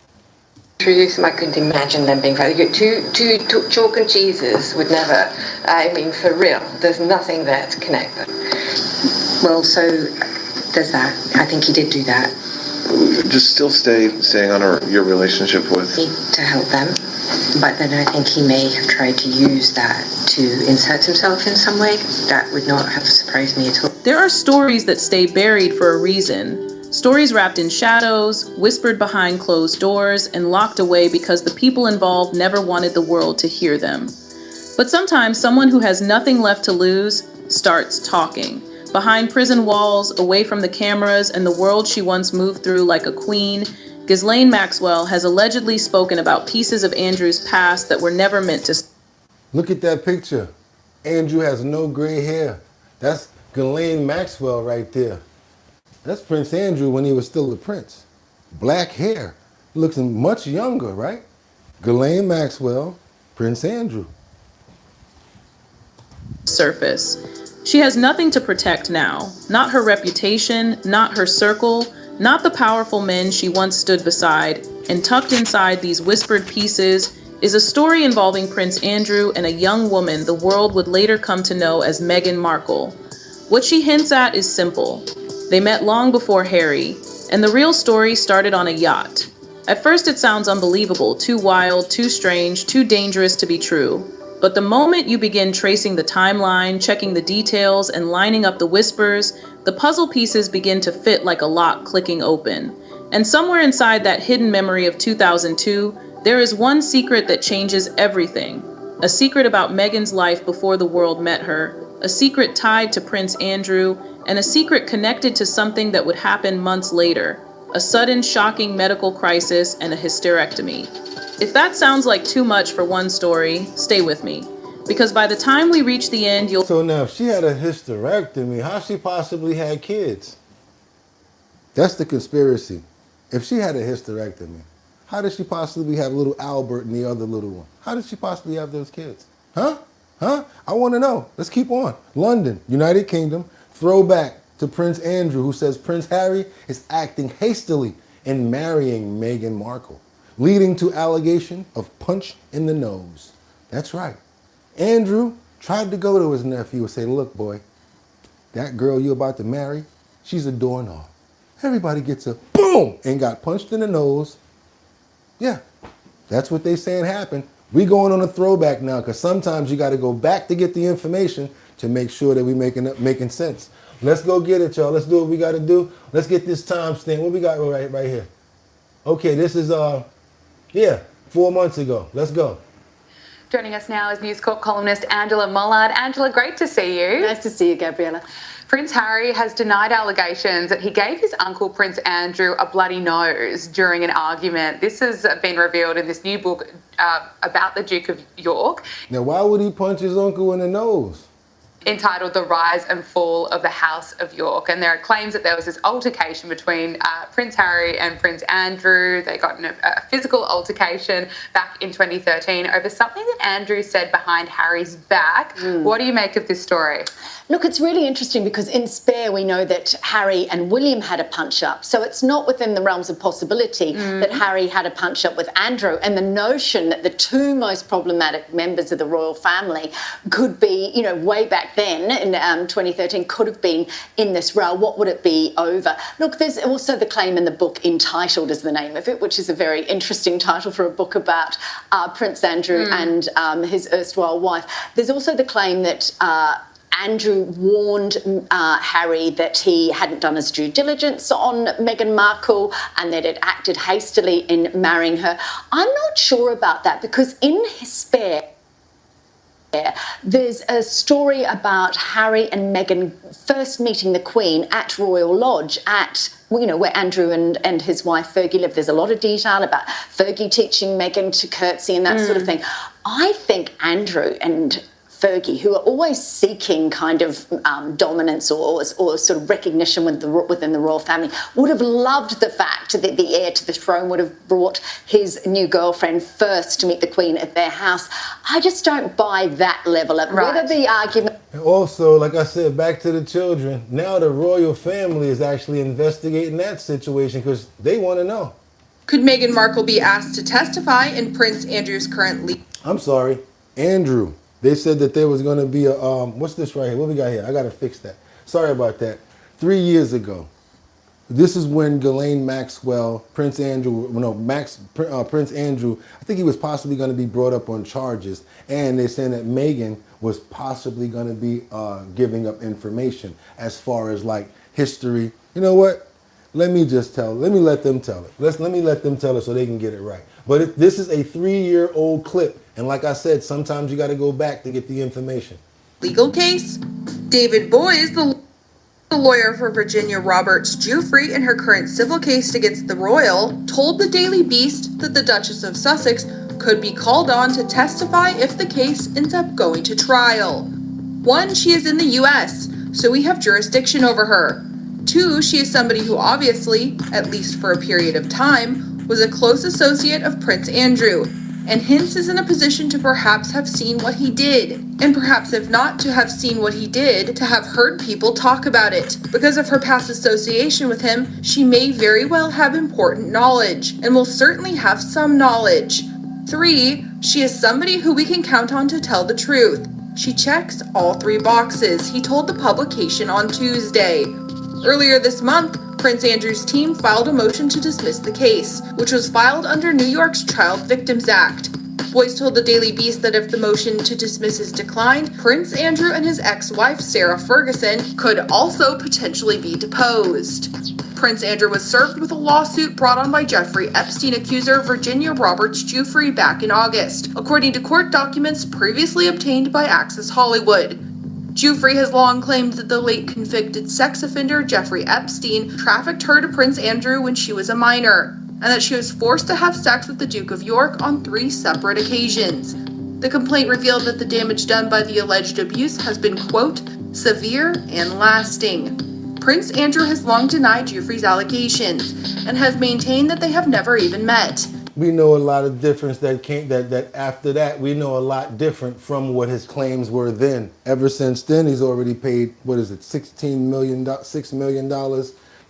Introduce them, I couldn't imagine them being very good. Two chalk and cheeses would never, I mean, for real, there's nothing there to connect them. Well, so there's that. I think he did do that. Just still staying on your relationship with... To help them, but then I think he may have tried to use that to insert himself in some way. That would not have surprised me at all. There are stories that stay buried for a reason. Stories wrapped in shadows, whispered behind closed doors, and locked away because the people involved never wanted the world to hear them. But sometimes someone who has nothing left to lose starts talking. Behind prison walls, away from the cameras and the world she once moved through like a queen, Ghislaine Maxwell has allegedly spoken about pieces of Andrew's past that were never meant to... Look at that picture. Andrew has no gray hair. That's Ghislaine Maxwell right there. That's Prince Andrew when he was still a prince. Black hair. Looks much younger, right? Ghislaine Maxwell, Prince Andrew. Surface. She has nothing to protect now. Not her reputation, not her circle, not the powerful men she once stood beside. And tucked inside these whispered pieces is a story involving Prince Andrew and a young woman the world would later come to know as Meghan Markle. What she hints at is simple. They met long before Harry, and the real story started on a yacht. At first it sounds unbelievable, too wild, too strange, too dangerous to be true. But the moment you begin tracing the timeline, checking the details, and lining up the whispers, the puzzle pieces begin to fit like a lock clicking open. And somewhere inside that hidden memory of 2002, there is one secret that changes everything. A secret about Meghan's life before the world met her, a secret tied to Prince Andrew, and a secret connected to something that would happen months later, a sudden shocking medical crisis and a hysterectomy. If that sounds like too much for one story, stay with me, because by the time we reach the end, you'll... So now, if she had a hysterectomy, how she possibly had kids? That's the conspiracy. If she had a hysterectomy, how did she possibly have little Albert and the other little one? How did she possibly have those kids? Huh? I want to know. Let's keep on. London, United Kingdom, throwback to Prince Andrew, who says Prince Harry is acting hastily in marrying Meghan Markle, leading to allegation of punch in the nose. That's right. Andrew tried to go to his nephew and say, look, boy, that girl you're about to marry, she's a doorknob. Everybody gets a boom and got punched in the nose. Yeah, that's what they saying happened. We going on a throwback now because sometimes you got to go back to get the information to make sure that we making sense. Let's go get it, y'all. Let's do what we got to do. Let's get this timestamp. What we got right here? Okay, this is 4 months ago. Let's go. Joining us now is News Corp columnist Angela Mollard. Angela, great to see you. Nice to see you, Gabriella. Prince Harry has denied allegations that he gave his uncle Prince Andrew a bloody nose during an argument. This has been revealed in this new book about the Duke of York. Now, why would he punch his uncle in the nose? Entitled The Rise and Fall of the House of York. And there are claims that there was this altercation between Prince Harry and Prince Andrew. They got in a physical altercation back in 2013 over something that Andrew said behind Harry's back. What do you make of this story? Look, it's really interesting because in Spare we know that Harry and William had a punch-up. So it's not within the realms of possibility that Harry had a punch-up with Andrew. And the notion that the two most problematic members of the royal family could be, way back then in 2013 could have been in this row. What would it be over? Look, there's also the claim in the book, Entitled is the name of it, which is a very interesting title for a book about Prince Andrew and his erstwhile wife. There's also the claim that Andrew warned Harry that he hadn't done his due diligence on Meghan Markle and that it acted hastily in marrying her. I'm not sure about that, because in Spare, there's a story about Harry and Meghan first meeting the Queen at Royal Lodge where Andrew and his wife Fergie live. There's a lot of detail about Fergie teaching Meghan to curtsy and that sort of thing. I think Andrew and Fergie, who are always seeking kind of dominance or sort of recognition within the royal family, would have loved the fact that the heir to the throne would have brought his new girlfriend first to meet the Queen at their house. I just don't buy that level of whether the argument. And also, like I said, back to the children. Now the royal family is actually investigating that situation because they want to know. Could Meghan Markle be asked to testify in Prince Andrew's current legal? I'm sorry, Andrew. They said that there was going to be a, what's this right here? What we got here? I got to fix that. Sorry about that. 3 years ago, this is when Ghislaine Maxwell, Prince Andrew, Prince Andrew, I think he was possibly going to be brought up on charges. And they're saying that Meghan was possibly going to be giving up information as far as like history. You know what? Let me let them tell it. Let me let them tell it so they can get it right. But this is a 3-year-old clip. And like I said, sometimes you got to go back to get the information. Legal case? David Boies, the lawyer for Virginia Roberts Giuffre in her current civil case against the royal, told the Daily Beast that the Duchess of Sussex could be called on to testify if the case ends up going to trial. 1, she is in the US, so we have jurisdiction over her. 2, she is somebody who obviously, at least for a period of time, was a close associate of Prince Andrew, and hence is in a position to perhaps have seen what he did, and perhaps if not to have seen what he did, to have heard people talk about it. Because of her past association with him, she may very well have important knowledge, and will certainly have some knowledge. 3, she is somebody who we can count on to tell the truth. She checks all 3 boxes, he told the publication on Tuesday. Earlier this month, Prince Andrew's team filed a motion to dismiss the case, which was filed under New York's Child Victims Act. Boies told the Daily Beast that if the motion to dismiss is declined, Prince Andrew and his ex-wife Sarah Ferguson could also potentially be deposed. Prince Andrew was served with a lawsuit brought on by Jeffrey Epstein accuser Virginia Roberts Giuffre back in August, according to court documents previously obtained by Access Hollywood. Giuffre has long claimed that the late convicted sex offender Jeffrey Epstein trafficked her to Prince Andrew when she was a minor, and that she was forced to have sex with the Duke of York on 3 separate occasions. The complaint revealed that the damage done by the alleged abuse has been, quote, severe and lasting. Prince Andrew has long denied Giuffre's allegations and has maintained that they have never even met. We know a lot of difference that after that, we know a lot different from what his claims were then. Ever since then, he's already paid, $6 million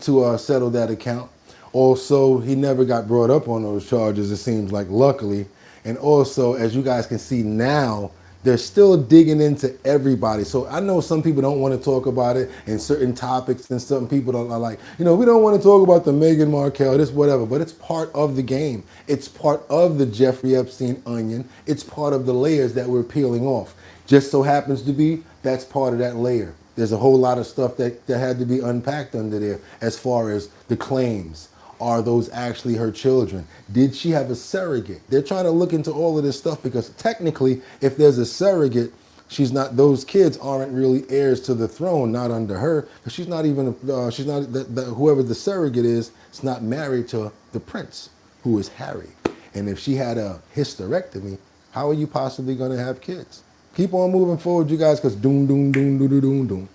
to settle that account. Also, he never got brought up on those charges, it seems like, luckily. And also, as you guys can see now, they're still digging into everybody. So I know some people don't want to talk about it in certain topics, and some people are like, we don't want to talk about the Meghan Markle, this, whatever, but it's part of the game. It's part of the Jeffrey Epstein onion. It's part of the layers that we're peeling off. Just so happens to be, that's part of that layer. There's a whole lot of stuff that had to be unpacked under there as far as the claims. Are those actually her children? Did she have a surrogate? They're trying to look into all of this stuff because technically, if there's a surrogate, those kids aren't really heirs to the throne, not under her. Because she's not even, whoever the surrogate is, it's not married to the prince, who is Harry. And if she had a hysterectomy, how are you possibly going to have kids? Keep on moving forward, you guys, because doom, doom, doom, doom, doom, doom.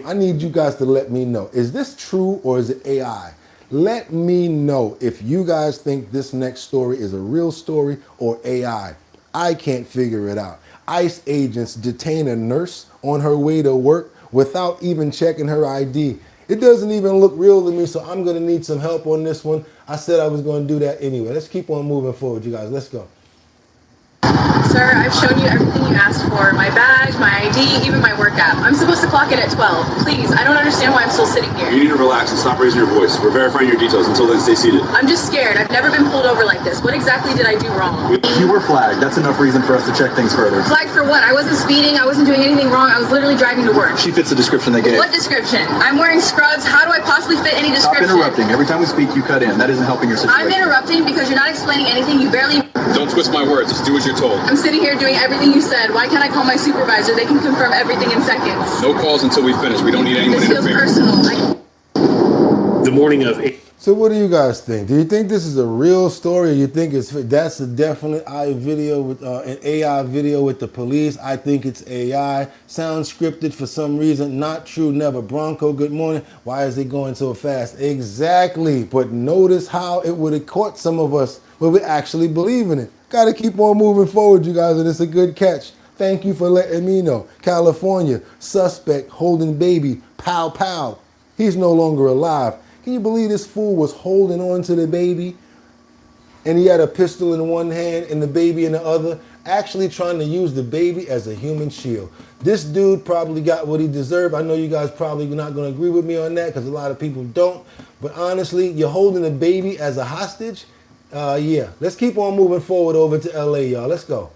I need you guys to let me know. Is this true or is it AI? Let me know if you guys think this next story is a real story or AI. I can't figure it out. ICE agents detain a nurse on her way to work without even checking her ID. It doesn't even look real to me, so I'm going to need some help on this one. I said I was going to do that anyway. Let's keep on moving forward, you guys. Let's go. Sir, I've shown you everything you asked for. My badge, my ID, even my work app. I'm supposed to clock in at 12. Please, I don't understand why I'm still sitting here. You need to relax and stop raising your voice. We're verifying your details. Until then, stay seated. I'm just scared. I've never been pulled over like this. What exactly did I do wrong? You were flagged. That's enough reason for us to check things further. Flagged for what? I wasn't speeding. I wasn't doing anything wrong. I was literally driving to work. She fits the description they gave. What description? I'm wearing scrubs. How do I possibly fit any Stop description? interrupting. Every time we speak, you cut in. That isn't helping your situation. I'm interrupting because you're not explaining anything. You barely... Don't twist my words. Just do what you're told. I'm sitting here doing everything you said. Why can't I call my supervisor? They can confirm everything in seconds. No calls until we finish. We don't need anyone This feels interfering. personal. The morning of... So what do you guys think? Do you think this is a real story, or you think that's a definite AI video with an AI video with the police? I think it's AI. Sounds scripted for some reason. Not true. Never. Bronco, good morning. Why is it going so fast? Exactly. But notice how it would have caught some of us where we actually believe in it. Got to keep on moving forward, you guys, and it's a good catch. Thank you for letting me know. California, suspect holding baby. Pow, pow. He's no longer alive. Can you believe this fool was holding on to the baby and he had a pistol in one hand and the baby in the other, actually trying to use the baby as a human shield? This dude probably got what he deserved. I know you guys probably not going to agree with me on that because a lot of people don't. But honestly, you're holding the baby as a hostage? Yeah. Let's keep on moving forward over to LA, y'all. Let's go.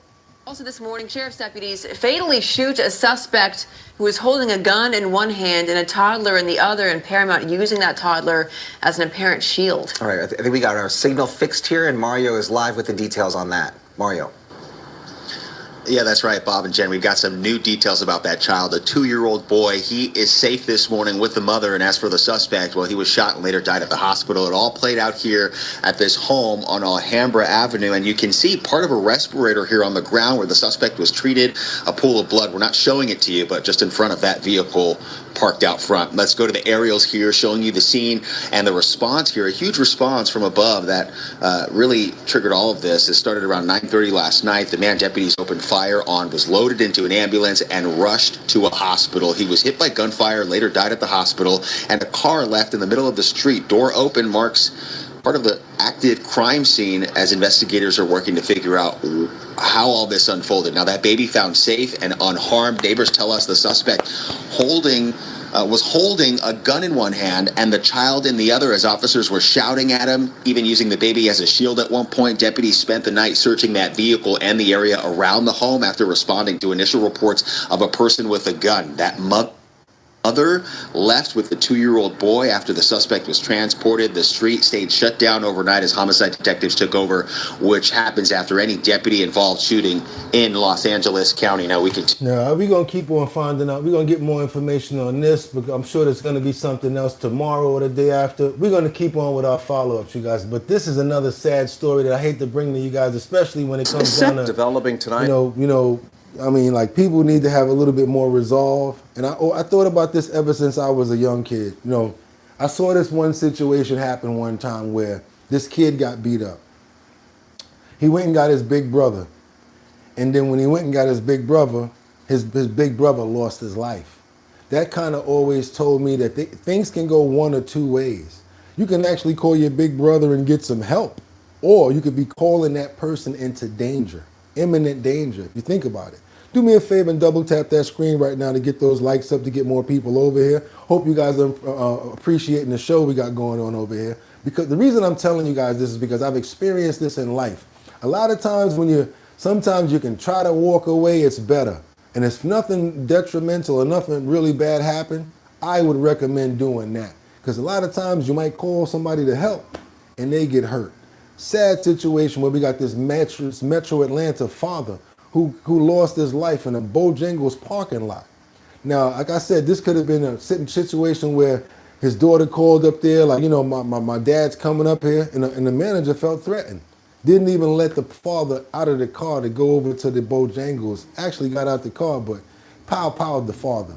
Also this morning, sheriff's deputies fatally shoot a suspect who was holding a gun in one hand and a toddler in the other in Paramount, using that toddler as an apparent shield. All right, I think we got our signal fixed here, and Mario is live with the details on that. Mario. Yeah, that's right, Bob and Jen. We've got some new details about that child, a 2-year-old boy. He is safe this morning with the mother. And as for the suspect, well, he was shot and later died at the hospital. It all played out here at this home on Alhambra Avenue. And you can see part of a respirator here on the ground where the suspect was treated, a pool of blood. We're not showing it to you, but just in front of that vehicle parked out front. Let's go to the aerials here, showing you the scene and the response here. A huge response from above that really triggered all of this. It started around 9:30 last night. The man deputies opened fire on was loaded into an ambulance and rushed to a hospital. He was hit by gunfire, later died at the hospital, and a car left in the middle of the street. Door open marks part of the active crime scene as investigators are working to figure out how all this unfolded. Now, that baby found safe and unharmed. Neighbors tell us the suspect was holding a gun in one hand and the child in the other as officers were shouting at him, even using the baby as a shield at one point. Deputies spent the night searching that vehicle and the area around the home after responding to initial reports of a person with a gun. That mother left with the 2-year-old boy after the suspect was transported. The street stayed shut down overnight as homicide detectives took over, which happens after any deputy-involved shooting in Los Angeles County. Now, we're going to keep on finding out. We're going to get more information on this, but I'm sure there's going to be something else tomorrow or the day after. We're going to keep on with our follow-ups, you guys. But this is another sad story that I hate to bring to you guys, especially when it comes down to developing tonight. I mean, like, people need to have a little bit more resolve. And I thought about this ever since I was a young kid. I saw this one situation happen one time where this kid got beat up. He went and got his big brother. And then when he went and got his big brother, his big brother lost his life. That kind of always told me that things can go one or two ways. You can actually call your big brother and get some help. Or you could be calling that person into danger, imminent danger, if you think about it. Do me a favor and double tap that screen right now to get those likes up, to get more people over here. Hope you guys are appreciating the show we got going on over here. Because the reason I'm telling you guys this is because I've experienced this in life. A lot of times sometimes you can try to walk away, it's better. And if nothing detrimental or nothing really bad happened, I would recommend doing that. Because a lot of times you might call somebody to help and they get hurt. Sad situation where we got this Metro Atlanta father who lost his life in a Bojangles parking lot. Now, like I said, this could have been a situation where his daughter called up there, like, my dad's coming up here, and the manager felt threatened. Didn't even let the father out of the car to go over to the Bojangles. Actually got out the car, but powed the father.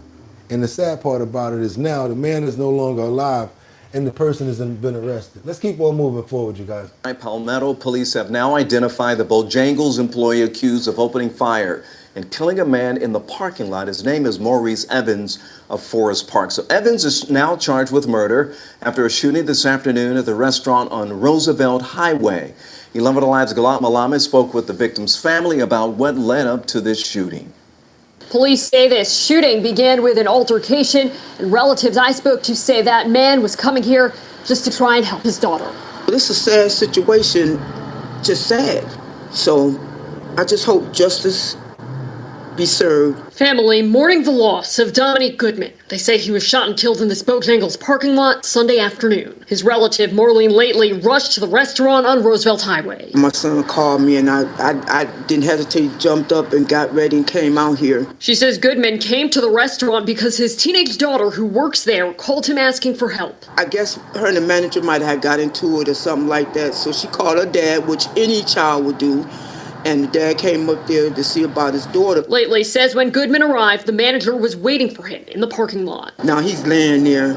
And the sad part about it is now the man is no longer alive, and the person has been arrested. Let's keep on moving forward, you guys. Palmetto police have now identified the Bojangles employee accused of opening fire and killing a man in the parking lot. His name is Maurice Evans of Forest Park. So Evans is now charged with murder after a shooting this afternoon at the restaurant on Roosevelt Highway. 11 Alive's Galat Malame spoke with the victim's family about what led up to this shooting. Police say this shooting began with an altercation, and relatives I spoke to say that man was coming here just to try and help his daughter. This is a sad situation, just sad. So I just hope justice be served. Family mourning the loss of Dominique Goodman. They say he was shot and killed in this Bojangles parking lot Sunday afternoon. His relative, Marlene Lately, rushed to the restaurant on Roosevelt Highway. My son called me and I didn't hesitate, jumped up and got ready and came out here. She says Goodman came to the restaurant because his teenage daughter, who works there, called him asking for help. I guess her and the manager might have got into it or something like that. So she called her dad, which any child would do. And the dad came up there to see about his daughter. Lately says when Goodman arrived, the manager was waiting for him in the parking lot. Now he's laying there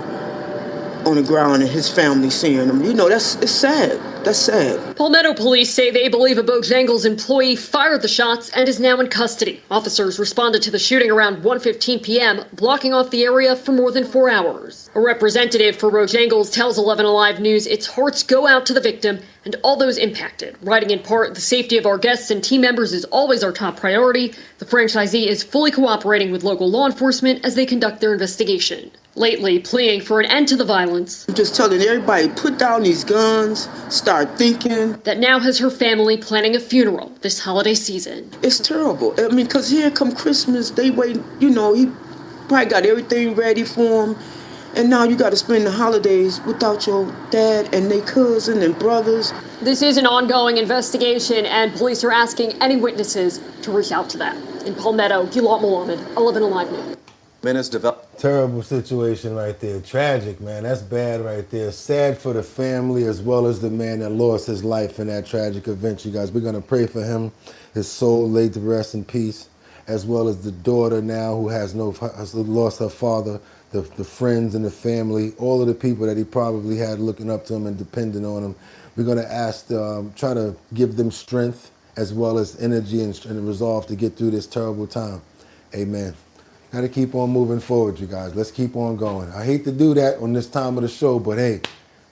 on the ground and his family seeing him. You know, it's sad. That's sad. Palmetto police say they believe a Bojangles employee fired the shots and is now in custody. Officers responded to the shooting around 1:15 p.m., blocking off the area for more than 4 hours. A representative for Bojangles tells 11 Alive News its hearts go out to the victim and all those impacted. Writing in part, the safety of our guests and team members is always our top priority. The franchisee is fully cooperating with local law enforcement as they conduct their investigation. Lately, pleading for an end to the violence. I'm just telling everybody, put down these guns, start thinking. That now has her family planning a funeral this holiday season. It's terrible. I mean, because here come Christmas, they wait, you know, he probably got everything ready for him. And now you got to spend the holidays without your dad and their cousin and brothers. This is an ongoing investigation, and police are asking any witnesses to reach out to them. In Palmetto, Ghislaine Maxwell, 11 Alive News. Terrible situation right there. Tragic, man. That's bad right there. Sad for the family as well as the man that lost his life in that tragic event, you guys. We're going to pray for him, his soul laid to rest in peace, as well as the daughter now who has lost her father, the friends and the family, all of the people that he probably had looking up to him and depending on him. We're going to ask, try to give them strength as well as energy and resolve to get through this terrible time. Amen. Got to keep on moving forward, you guys. Let's keep on going. I hate to do that on this time of the show, but hey,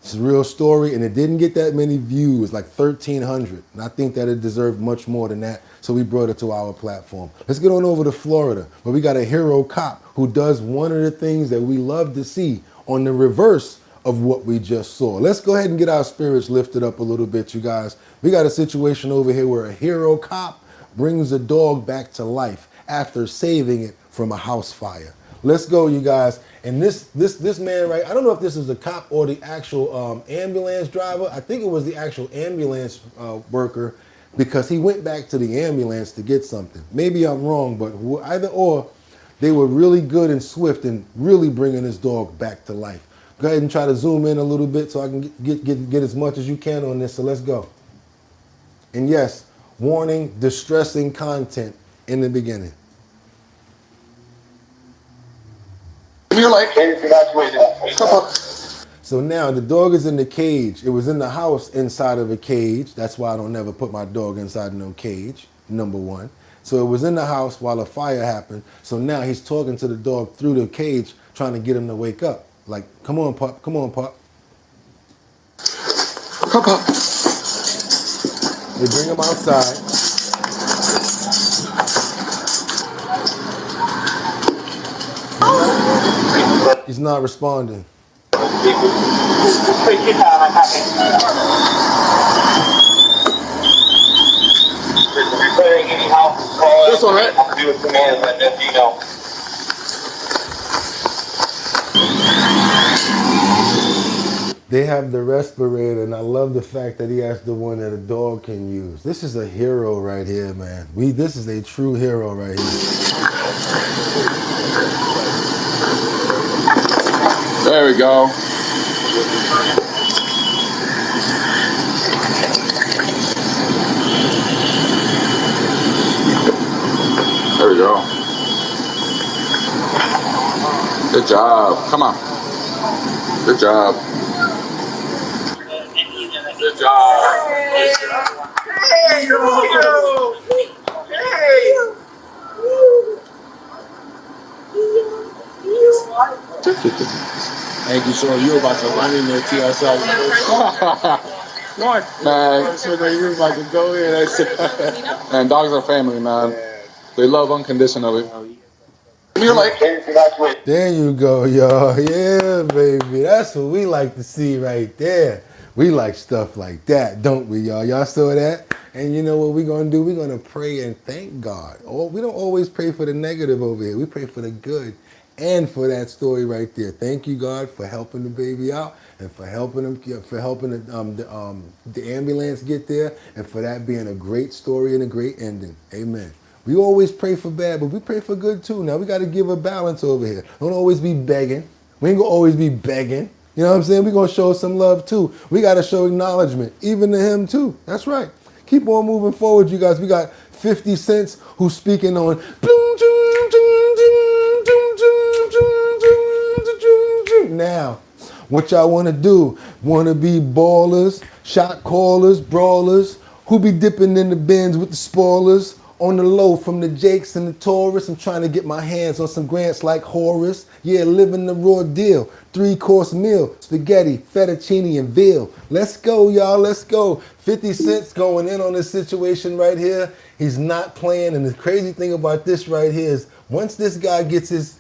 it's a real story, and it didn't get that many views, like 1,300. And I think that it deserved much more than that, so we brought it to our platform. Let's get on over to Florida, where we got a hero cop who does one of the things that we love to see on the reverse of what we just saw. Let's go ahead and get our spirits lifted up a little bit, you guys. We got a situation over here where a hero cop brings a dog back to life after saving it from a house fire. Let's go, you guys. And this man, right, I don't know if this is the cop or the actual ambulance driver. I think it was the actual ambulance worker, because he went back to the ambulance to get something. Maybe I'm wrong, but either or, they were really good and swift in really bringing this dog back to life. Go ahead and try to zoom in a little bit so I can get as much as you can on this. So let's go. And yes, warning, distressing content in the beginning. You're like, so now the dog is in the cage. It was in the house inside of a cage. That's why I don't never put my dog inside no cage, number one. So it was in the house while a fire happened. So now he's talking to the dog through the cage, trying to get him to wake up. Like, come on, pup. Come on, pup. Papa. They bring him outside. He's not responding. This one, right? They have the respirator, and I love the fact that he has the one that a dog can use. This is a hero right here, man. This is a true hero right here. There we go. There we go. Good job. Come on. Good job. Good job. Hey, Thank you, sir. You were about to run in there to yourself. What? Man. So you were about to go in. Man, dogs are family, man. They love unconditionally. You're like, there you go, y'all. Yeah, baby. That's what we like to see right there. We like stuff like that, don't we, y'all? Y'all saw that? And you know what we're going to do? We're going to pray and thank God. We don't always pray for the negative over here. We pray for the good and for that story right there. Thank you, God, for helping the baby out and for helping the ambulance get there, and for that being a great story and a great ending. Amen. We always pray for bad, but we pray for good too. Now we got to give a balance over here. Don't always be begging. We ain't going to always be begging. You know what I'm saying? We're going to show some love too. We got to show acknowledgement, even to him too. That's right. Keep on moving forward, you guys. We got 50 Cent who's speaking on. Now, what y'all want to do? Want to be ballers, shot callers, brawlers, who be dipping in the bins with the spoilers? On the low from the Jakes and the Taurus, I'm trying to get my hands on some grants like Horace. Yeah, living the raw deal. 3-course meal, spaghetti, fettuccine, and veal. Let's go, y'all, let's go. 50 Cent's going in on this situation right here. He's not playing, and the crazy thing about this right here is once this guy gets his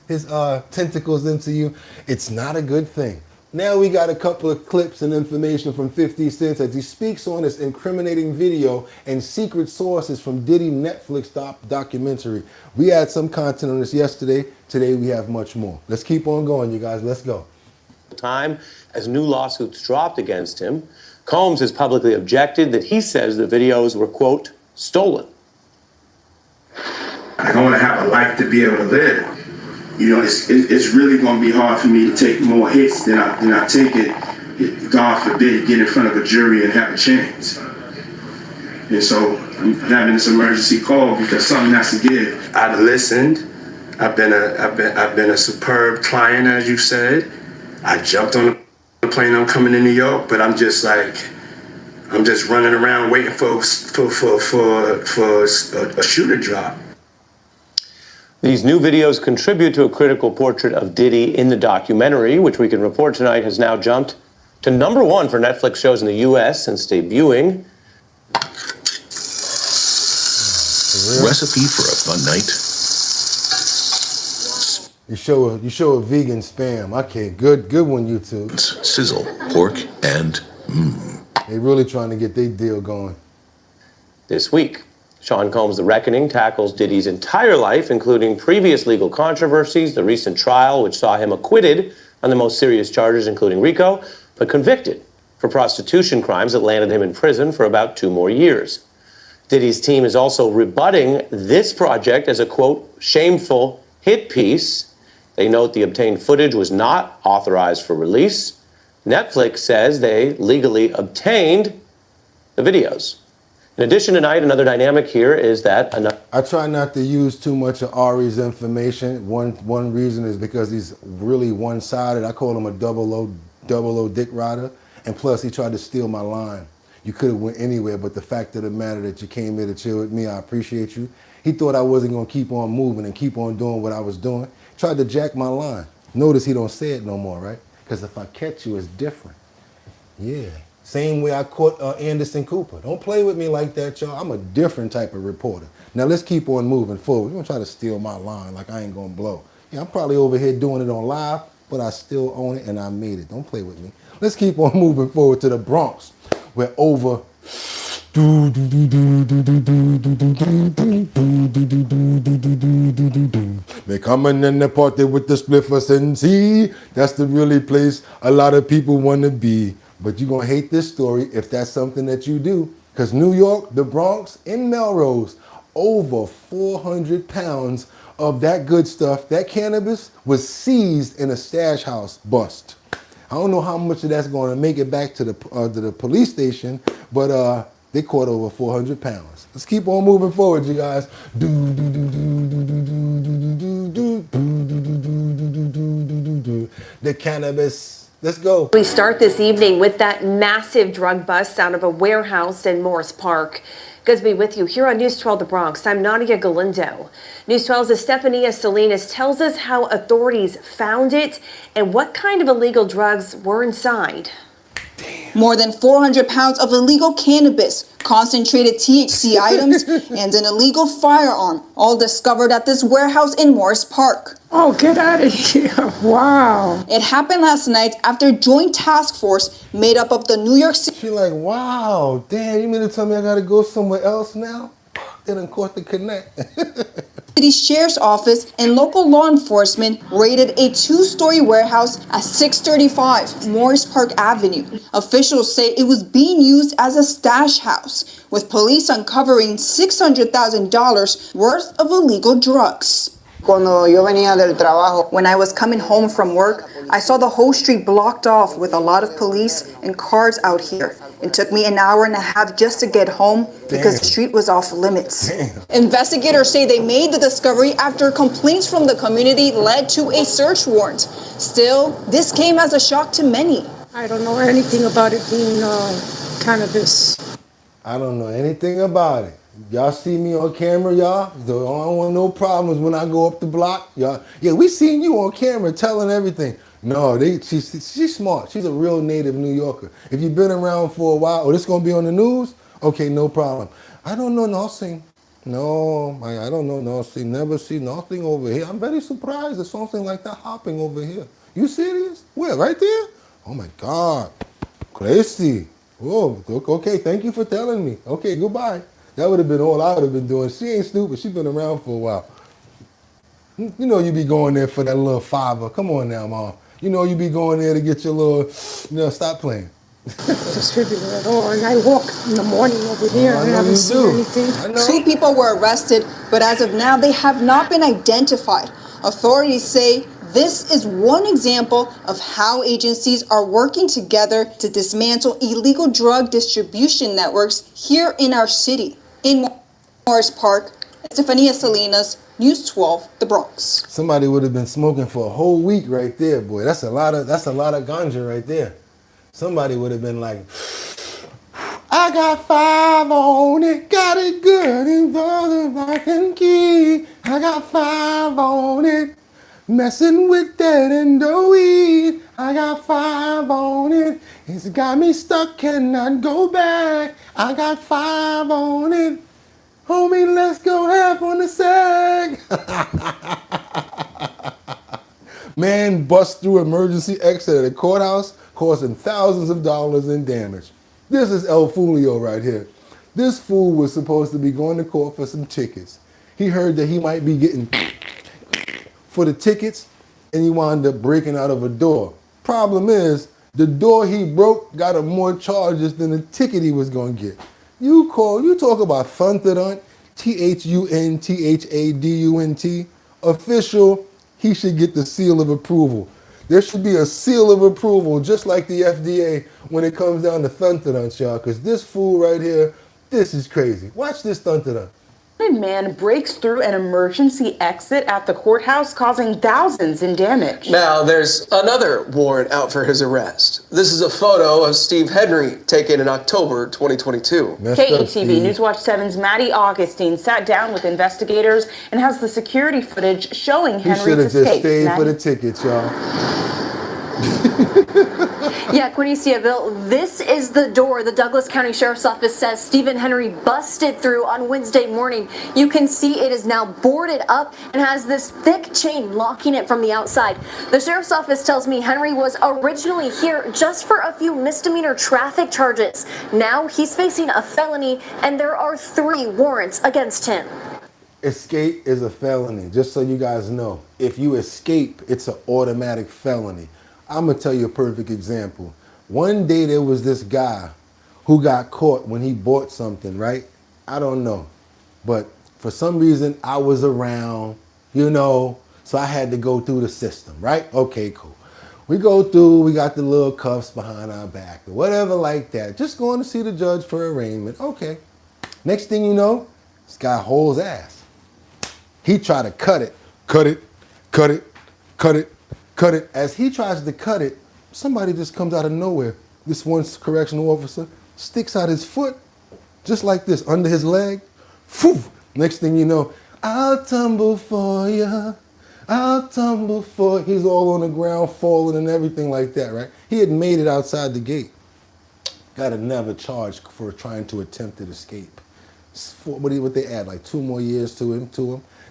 tentacles into you, it's not a good thing. Now we got a couple of clips and information from 50 Cent as he speaks on this incriminating video and secret sources from Diddy Netflix documentary. We had some content on this yesterday. Today we have much more. Let's keep on going, you guys. Let's go. Time as new lawsuits dropped against him, Combs has publicly objected that he says the videos were, quote, stolen. I don't want to have a life to be able to live. You know, it's really going to be hard for me to take more hits than I take it, God forbid, get in front of a jury and have a chance. And so I'm having this emergency call because something has to give. I've listened. I've been a superb client, as you said. I jumped on the plane. I'm coming to New York, but I'm just running around waiting for a shoe to drop. These new videos contribute to a critical portrait of Diddy in the documentary, which we can report tonight has now jumped to #1 for Netflix shows in the U.S. since debuting. Recipe for a fun night. You show a vegan spam. Okay, good one, YouTube. Sizzle, pork, and They really trying to get their deal going. This week, Sean Combs' The Reckoning tackles Diddy's entire life, including previous legal controversies, the recent trial, which saw him acquitted on the most serious charges, including RICO, but convicted for prostitution crimes that landed him in prison for about 2 more years. Diddy's team is also rebutting this project as a, quote, shameful hit piece. They note the obtained footage was not authorized for release. Netflix says they legally obtained the videos. In addition tonight, another dynamic here is that I try not to use too much of Ari's information. One reason is because he's really one-sided. I call him a double O dick rider. And plus, he tried to steal my line. You could have went anywhere, but the fact of the matter that you came here to chill with me, I appreciate you. He thought I wasn't going to keep on moving and keep on doing what I was doing. Tried to jack my line. Notice he don't say it no more, right? Because if I catch you, it's different. Yeah. Same way I caught Anderson Cooper. Don't play with me like that, y'all. I'm a different type of reporter. Now let's keep on moving forward. You're gonna try to steal my line like I ain't gonna blow. Yeah, I'm probably over here doing it on live, but I still own it and I made it. Don't play with me. Let's keep on moving forward to the Bronx, where over they coming in the party with the spliffers and see. That's the really place a lot of people wanna be. But you're going to hate this story if that's something that you do. Because New York, the Bronx, and Melrose, over 400 pounds of that good stuff, that cannabis, was seized in a stash house bust. I don't know how much of that's going to make it back to the police station, but they caught over 400 pounds. Let's keep on moving forward, you guys. The cannabis. Let's go. We start this evening with that massive drug bust out of a warehouse in Morris Park. Good to be with you here on News 12 The Bronx. I'm Nadia Galindo. News 12's Estefania Salinas tells us how authorities found it and what kind of illegal drugs were inside. Damn. More than 400 pounds of illegal cannabis, concentrated THC items, and an illegal firearm, all discovered at this warehouse in Morris Park. Oh, get out of here. Wow. It happened last night after a joint task force made up of the New York City. She like, wow, damn, you mean to tell me I gotta go somewhere else now? They done caught the connect. City Sheriff's Office and local law enforcement raided a two-story warehouse at 635 Morris Park Avenue. Officials say it was being used as a stash house, with police uncovering $600,000 worth of illegal drugs. When I was coming home from work, I saw the whole street blocked off with a lot of police and cars out here. It took me an hour and a half just to get home because the street was off limits. Investigators say they made the discovery after complaints from the community led to a search warrant. Still, this came as a shock to many. I don't know anything about it being cannabis. I don't know anything about it. Y'all see me on camera, y'all? I don't want no problems when I go up the block. Y'all, yeah, we seen you on camera telling everything. No, she's smart. She's a real native New Yorker. If you've been around for a while, this gonna be on the news? Okay, no problem. I don't know nothing. No, I don't know nothing. Never see nothing over here. I'm very surprised there's something like that hopping over here. You serious? Where, right there? Oh my God, crazy. Oh, okay, thank you for telling me. Okay, goodbye. That would have been all I would have been doing. She ain't stupid. She's been around for a while. You know you be going there for that little $5. Come on now, Mom. You know you be going there to get your little, stop playing. Distributor at all, and I walk in the morning over here and I haven't seen anything. 2 people were arrested, but as of now, they have not been identified. Authorities say this is one example of how agencies are working together to dismantle illegal drug distribution networks here in our city. In Morris Park, Estefania Salinas, News 12, The Bronx. Somebody would have been smoking for a whole week right there, boy. That's a lot of ganja right there. Somebody would have been like, I got 5 on it, got it good in the lock and key. I got 5 on it, messing with that and the weed. I got 5 on it, it's got me stuck, cannot go back. I got 5 on it. Homie, let's go half on the sag. Man bust through emergency exit at a courthouse, causing thousands of dollars in damage. This is El Fulio right here. This fool was supposed to be going to court for some tickets. He heard that he might be getting for the tickets, and he wound up breaking out of a door. Problem is, the door he broke got him more charges than the ticket he was going to get. You talk about Thuntadunt, Thunthadunt. Official, he should get the seal of approval. There should be a seal of approval, just like the FDA, when it comes down to Thuntadunt, y'all, because this fool right here, this is crazy. Watch this Thuntadunt. A man breaks through an emergency exit at the courthouse, causing thousands in damage. Now, there's another warrant out for his arrest. This is a photo of Steve Henry taken in October 2022. KETV Newswatch 7's Maddie Augustine sat down with investigators and has the security footage showing Henry's escape. He should have just stayed for the tickets, y'all. Yeah, Quinicia, Bill, this is the door the Douglas County Sheriff's Office says Stephen Henry busted through on Wednesday morning. You can see it is now boarded up and has this thick chain locking it from the outside. The Sheriff's Office tells me Henry was originally here just for a few misdemeanor traffic charges. Now he's facing a felony and there are 3 warrants against him. Escape is a felony, just so you guys know. If you escape, it's an automatic felony. I'm going to tell you a perfect example. One day there was this guy who got caught when he bought something, right? I don't know. But for some reason, I was around, so I had to go through the system, right? Okay, cool. We go through, we got the little cuffs behind our back or whatever like that. Just going to see the judge for arraignment. Okay. Next thing you know, this guy holds ass. He tried to cut it. As he tries to cut it, somebody just comes out of nowhere. This one correctional officer sticks out his foot, just like this, under his leg. Phew. Next thing you know, I'll tumble for you. I'll tumble for you. He's all on the ground, falling and everything like that, right? He had made it outside the gate. got another charge for trying to attempted escape. What they add, like 2 more years to him.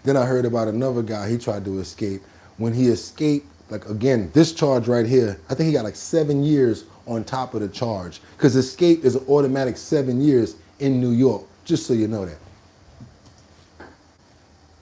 Then I heard about another guy, he tried to escape. When he escaped, like again, this charge right here, I think he got like 7 years on top of the charge. Because escape is an automatic 7 years in New York, just so you know that.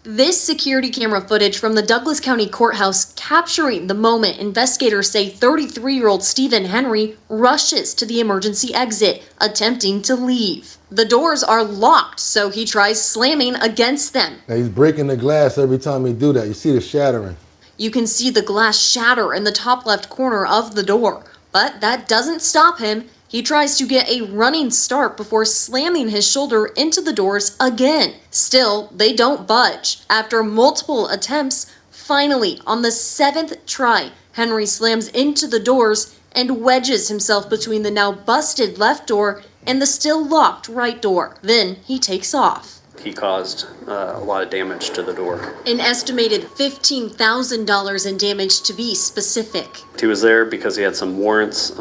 This security camera footage from the Douglas County Courthouse capturing the moment investigators say 33-year-old Stephen Henry rushes to the emergency exit, attempting to leave. The doors are locked, so he tries slamming against them. Now he's breaking the glass every time he do that. You see the shattering. You can see the glass shatter in the top left corner of the door, but that doesn't stop him. He tries to get a running start before slamming his shoulder into the doors again. Still, they don't budge. After multiple attempts, finally, on the 7th try, Henry slams into the doors and wedges himself between the now busted left door and the still locked right door. Then he takes off. He caused a lot of damage to the door. An estimated $15,000 in damage, to be specific. He was there because he had some warrants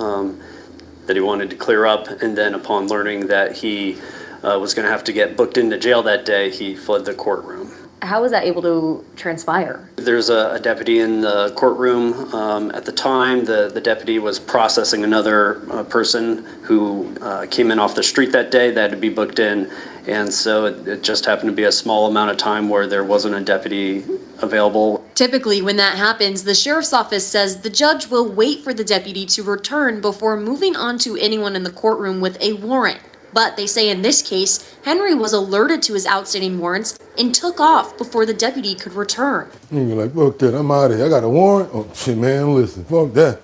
that he wanted to clear up, and then upon learning that he was going to have to get booked into jail that day, he fled the courtroom. How was that able to transpire? There's a deputy in the courtroom. At the time, the deputy was processing another person who came in off the street that day that had to be booked in, and so it just happened to be a small amount of time where there wasn't a deputy available. Typically, when that happens, the sheriff's office says the judge will wait for the deputy to return before moving on to anyone in the courtroom with a warrant. But they say in this case, Henry was alerted to his outstanding warrants and took off before the deputy could return. You're like, fuck that, I'm out of here. I got a warrant. Oh, shit, man, listen, fuck that.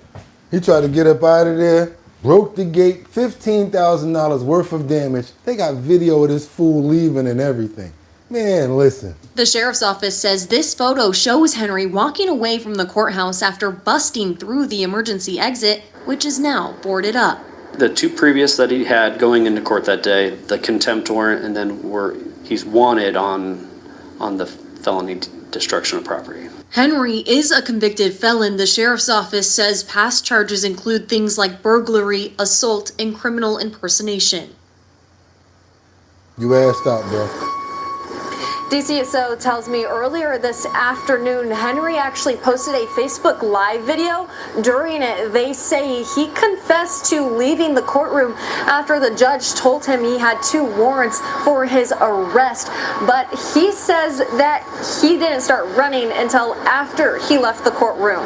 He tried to get up out of there, broke the gate, $15,000 worth of damage. They got video of this fool leaving and everything. Man, listen. The sheriff's office says this photo shows Henry walking away from the courthouse after busting through the emergency exit, which is now boarded up. The 2 previous that he had going into court that day, the contempt warrant, and then he's wanted on the felony destruction of property. Henry is a convicted felon. The sheriff's office says past charges include things like burglary, assault, and criminal impersonation. You asked out, bro. DCSO tells me earlier this afternoon, Henry actually posted a Facebook Live video. During it, they say he confessed to leaving the courtroom after the judge told him he had 2 warrants for his arrest. But he says that he didn't start running until after he left the courtroom.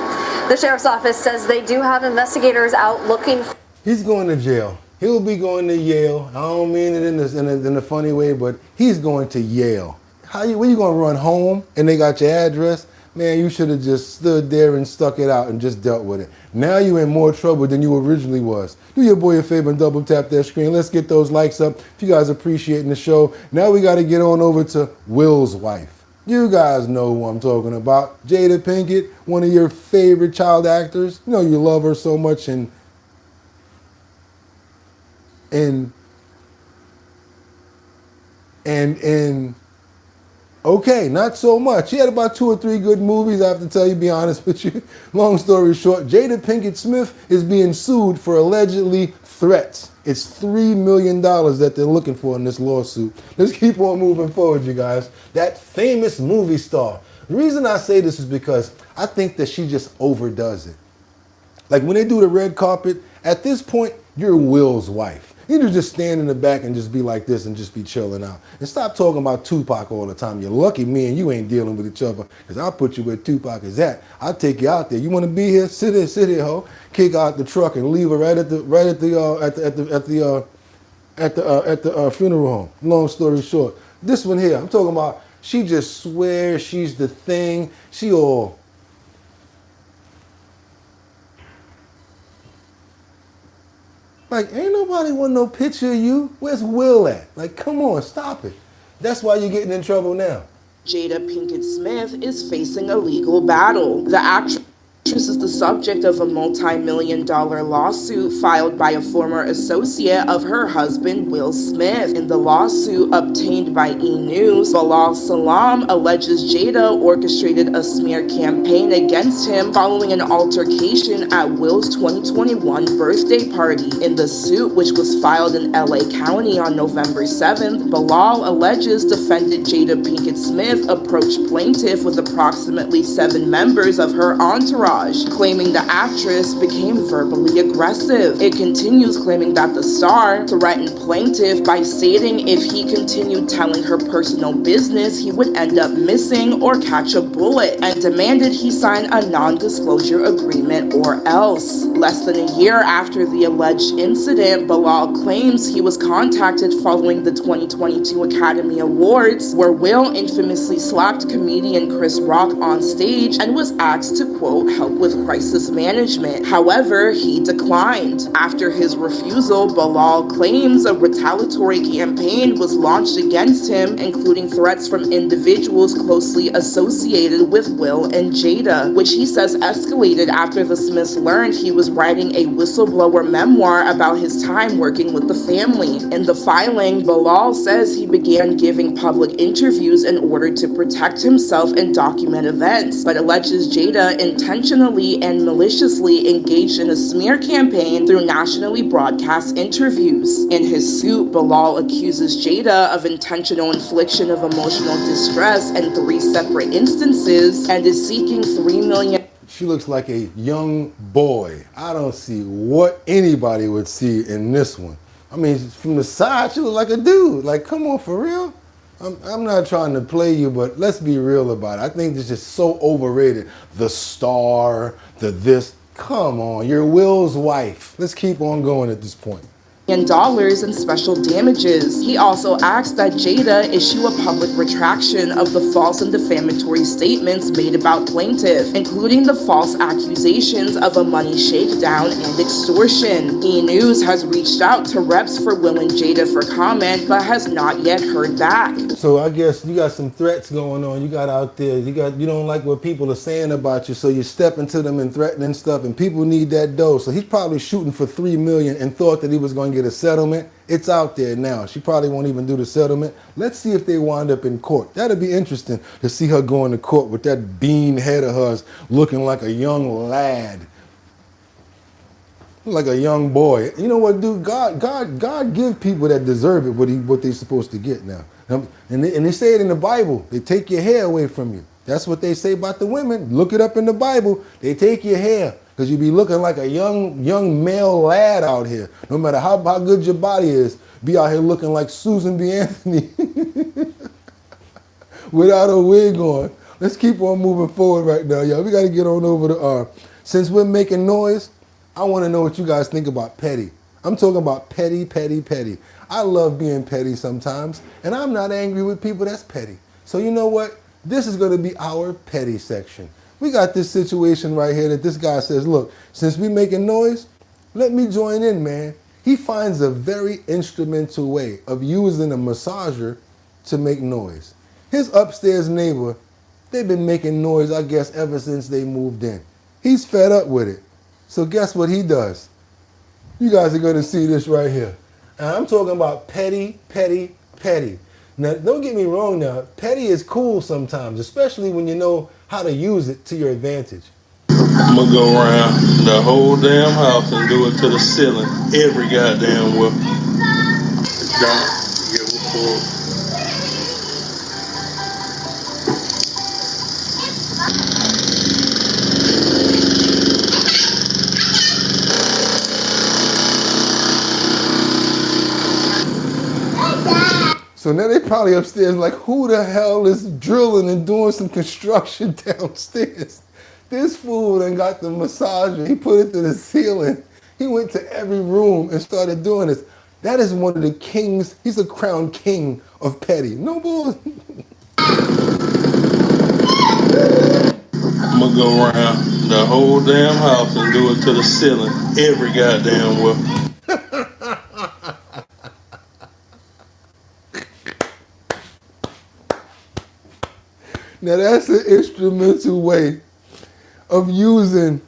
The sheriff's office says they do have investigators out looking. He's going to jail. He'll be going to Yale. I don't mean it in a funny way, but he's going to Yale. When you gonna run home and they got your address? Man, you should have just stood there and stuck it out and just dealt with it. Now you're in more trouble than you originally was. Do your boy a favor and double tap that screen. Let's get those likes up if you guys appreciating the show. Now we got to get on over to Will's wife. You guys know who I'm talking about. Jada Pinkett, one of your favorite child actors. You know you love her so much and okay, not so much. She had about 2 or 3 good movies, I have to tell you, be honest with you. Long story short, Jada Pinkett Smith is being sued for allegedly threats. It's $3 million that they're looking for in this lawsuit. Let's keep on moving forward, you guys. That famous movie star. The reason I say this is because I think that she just overdoes it. Like when they do the red carpet, at this point, you're Will's wife. You need to just stand in the back and just be like this and just be chilling out. And stop talking about Tupac all the time. You're lucky me and you ain't dealing with each other, because I'll put you where Tupac is at. I'll take you out there. You want to be here? Sit here, ho. Kick out the truck and leave her right at the funeral home. Long story short, this one here, I'm talking about. She just swears she's the thing. She all. Like, ain't nobody want no picture of you. Where's Will at? Like, come on, stop it. That's why you're getting in trouble now. Jada Pinkett Smith is facing a legal battle. The actress. This is the subject of a multi-million-dollar lawsuit filed by a former associate of her husband, Will Smith. In the lawsuit obtained by E! News, Bilal Salam alleges Jada orchestrated a smear campaign against him following an altercation at Will's 2021 birthday party. In the suit, which was filed in LA County on November 7th, Bilal alleges defendant Jada Pinkett Smith approached plaintiff with approximately 7 members of her entourage, claiming the actress became verbally aggressive. It continues claiming that the star threatened plaintiff by stating if he continued telling her personal business, he would end up missing or catch a bullet, and demanded he sign a non-disclosure agreement or else. Less than a year after the alleged incident, Bilal claims he was contacted following the 2022 Academy Awards, where Will infamously slapped comedian Chris Rock on stage and was asked to, quote, help with crisis management. However, he declined. After his refusal, Bilal claims a retaliatory campaign was launched against him, including threats from individuals closely associated with Will and Jada, which he says escalated after the Smiths learned he was writing a whistleblower memoir about his time working with the family. In the filing, Bilal says he began giving public interviews in order to protect himself and document events, but alleges Jada intentionally and maliciously engaged in a smear campaign through nationally broadcast interviews. In his suit, Bilal accuses Jada of intentional infliction of emotional distress in 3 separate instances and is seeking $3 million. She looks like a young boy. I don't see what anybody would see in this one. I mean, from the side, she looks like a dude. Like, come on, for real? I'm not trying to play you, but let's be real about it. I think it's just so overrated. The star, the this. Come on, you're Will's wife. Let's keep on going at this point. In special damages. He also asked that Jada issue a public retraction of the false and defamatory statements made about plaintiff, including the false accusations of a money shakedown and extortion. E! News has reached out to reps for Will and Jada for comment, but has not yet heard back. So I guess you got some threats going on. You got out there, you don't like what people are saying about you, so you step into them and threatening stuff, and people need that dough. So he's probably shooting for $3 million and thought that he was going to get a settlement. It's out there now. She probably won't even do the settlement. Let's see if they wind up in court. That'd be interesting to see her going to court with that bean head of hers looking like a young lad. Like a young boy. You know what, dude? God give people that deserve it what they're supposed to get now. And they say it in the Bible. They take your hair away from you. That's what they say about the women. Look it up in the Bible. They take your hair. Because you be looking like a young male lad out here. No matter how good your body is, be out here looking like Susan B. Anthony without a wig on. Let's keep on moving forward right now, y'all. We got to get on over to since we're making noise, I want to know what you guys think about petty. I'm talking about petty, petty, petty. I love being petty sometimes, and I'm not angry with people that's petty. So you know what? This is going to be our petty section. We got this situation right here that this guy says, look, since we making noise, let me join in, man. He finds a very instrumental way of using a massager to make noise. His upstairs neighbor, they've been making noise, I guess, ever since they moved in. He's fed up with it. So guess what he does? You guys are going to see this right here. And I'm talking about petty, petty, petty. Now, don't get me wrong now. Petty is cool sometimes, especially when you know how to use it to your advantage. I'm gonna go around the whole damn house and do it to the ceiling every goddamn way. So now they probably upstairs like, who the hell is drilling and doing some construction downstairs? This fool done got the massager. He put it to the ceiling. He went to every room and started doing this. That is one of the kings. He's a crowned king of petty. No bull. I'm gonna go around the whole damn house and do it to the ceiling every goddamn way. Now that's an instrumental way of using,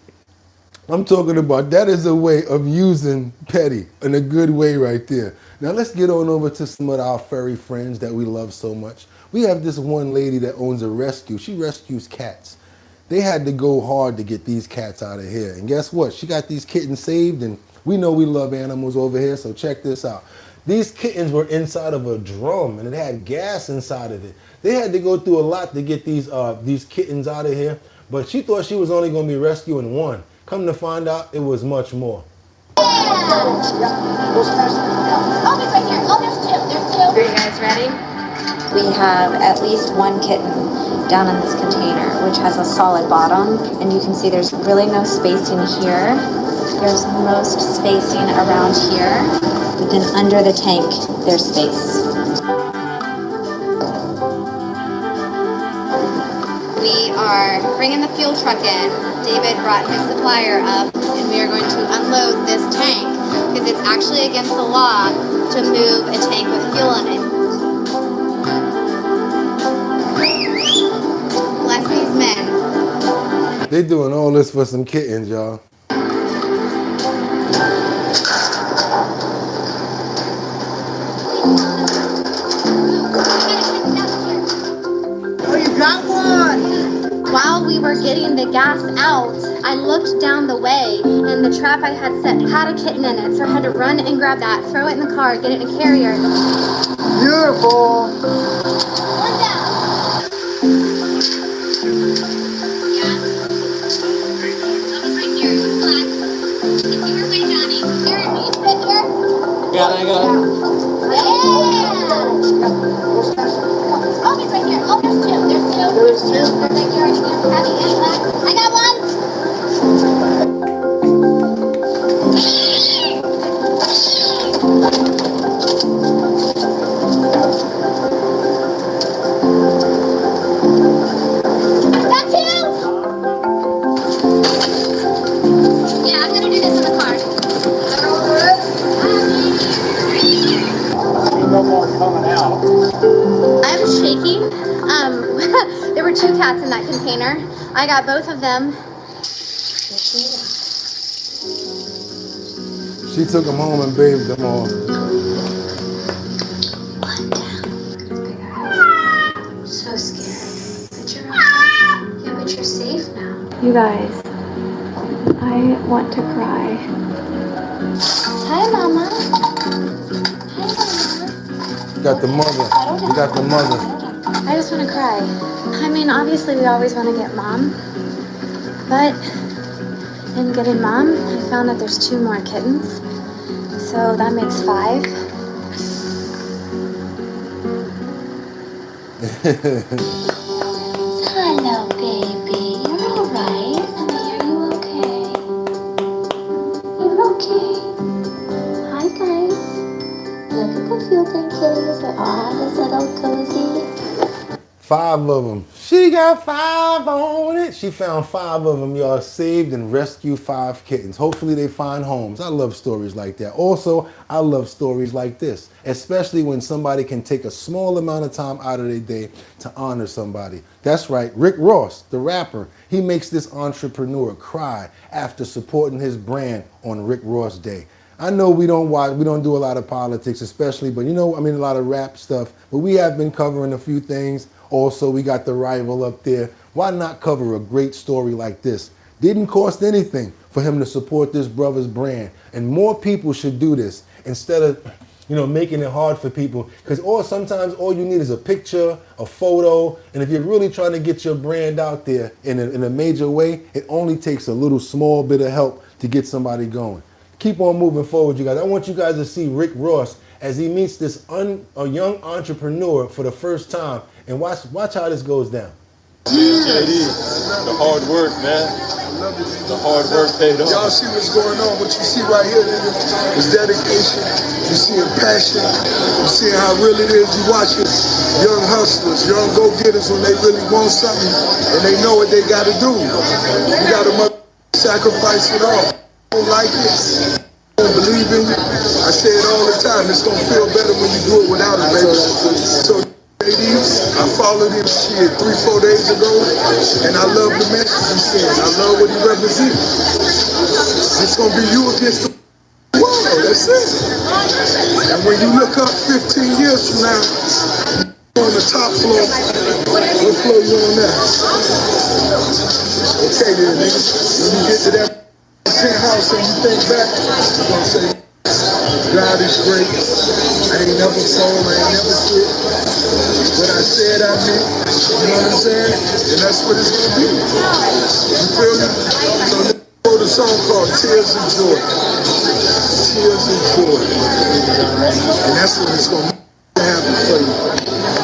I'm talking about, that is a way of using petty in a good way right there. Now let's get on over to some of our furry friends that we love so much. We have this one lady that owns a rescue. She rescues cats. They had to go hard to get these cats out of here. And guess what? She got these kittens saved, and we know we love animals over here, so check this out. These kittens were inside of a drum, and it had gas inside of it. They had to go through a lot to get these kittens out of here, but she thought she was only going to be rescuing one. Come to find out, it was much more. Oh, he's right here. Oh, there's two. There's two. Are you guys ready? We have at least one kitten down in this container, which has a solid bottom, and you can see there's really no spacing here. There's most spacing around here, but then under the tank, there's space. We are bringing the fuel truck in. David brought his supplier up, and we are going to unload this tank because it's actually against the law to move a tank with fuel in it. Bless these men. They doing all this for some kittens, y'all. Oh, you got one! While we were getting the gas out, I looked down the way, and the trap I had set had a kitten in it, so I had to run and grab that, throw it in the car, get it in a carrier. Beautiful! Got it. Yeah! Oh, he's right here. Oh, there's two. There's two. There's two. They're right here. Heavy and black. I got one. Got two. Yeah, I'm gonna do this in the car. No more coming out. I'm shaking. There were two cats in that container. I got both of them. She took them home and bathed them all. So scared. But you're okay. Yeah, but you're safe now. You guys, I want to cry. Hi, Mama. You got the mother. You got the mother. I just want to cry. I mean, obviously we always want to get Mom, but in getting Mom, I found that there's two more kittens, so that makes 5. Hello, baby. You're all right. Honey, are you okay? You're okay. Hi, guys. Look at the field tank killers. They all have this little cozy. 5 of them. She got 5 on it. She found 5 of them, y'all, saved and rescued 5 kittens. Hopefully they find homes. I love stories like that. Also, I love stories like this, especially when somebody can take a small amount of time out of their day to honor somebody. That's right, Rick Ross, the rapper, he makes this entrepreneur cry after supporting his brand on Rick Ross Day. I know we don't do a lot of politics especially, but a lot of rap stuff, but we have been covering a few things. Also, we got the rival up there. Why not cover a great story like this? Didn't cost anything for him to support this brother's brand. And more people should do this instead of, making it hard for people. Because sometimes all you need is a picture, a photo. And if you're really trying to get your brand out there in a major way, it only takes a little small bit of help to get somebody going. Keep on moving forward, you guys. I want you guys to see Rick Ross as he meets this a young entrepreneur for the first time. And watch how this goes down. JD, the hard work, man. The hard work paid off. Y'all see what's going on. What you see right here, nigga, is dedication. You seeing passion. You seeing how real it is. You watching young hustlers, young go-getters when they really want something and they know what they got to do. You got to sacrifice it all. Don't like it. Don't believe in you. I say it all the time. It's gonna feel better when you do it without it, baby. So, ladies, I followed him shit 3-4 days ago, and I love the message he's saying. I love what he represents. It's gonna be you against the world. That's it. And when you look up 15 years from now, on the top floor, what floor you on now? Okay then, nigga. When you get to that penthouse and you think back, you're gonna say, God is great. I ain't never sold, I ain't never quit. What I said I meant, you know what I'm saying? And that's what it's gonna be. You feel me? So let's wrote a song called Tears and Joy. Tears and Joy. And that's what it's gonna happen for you.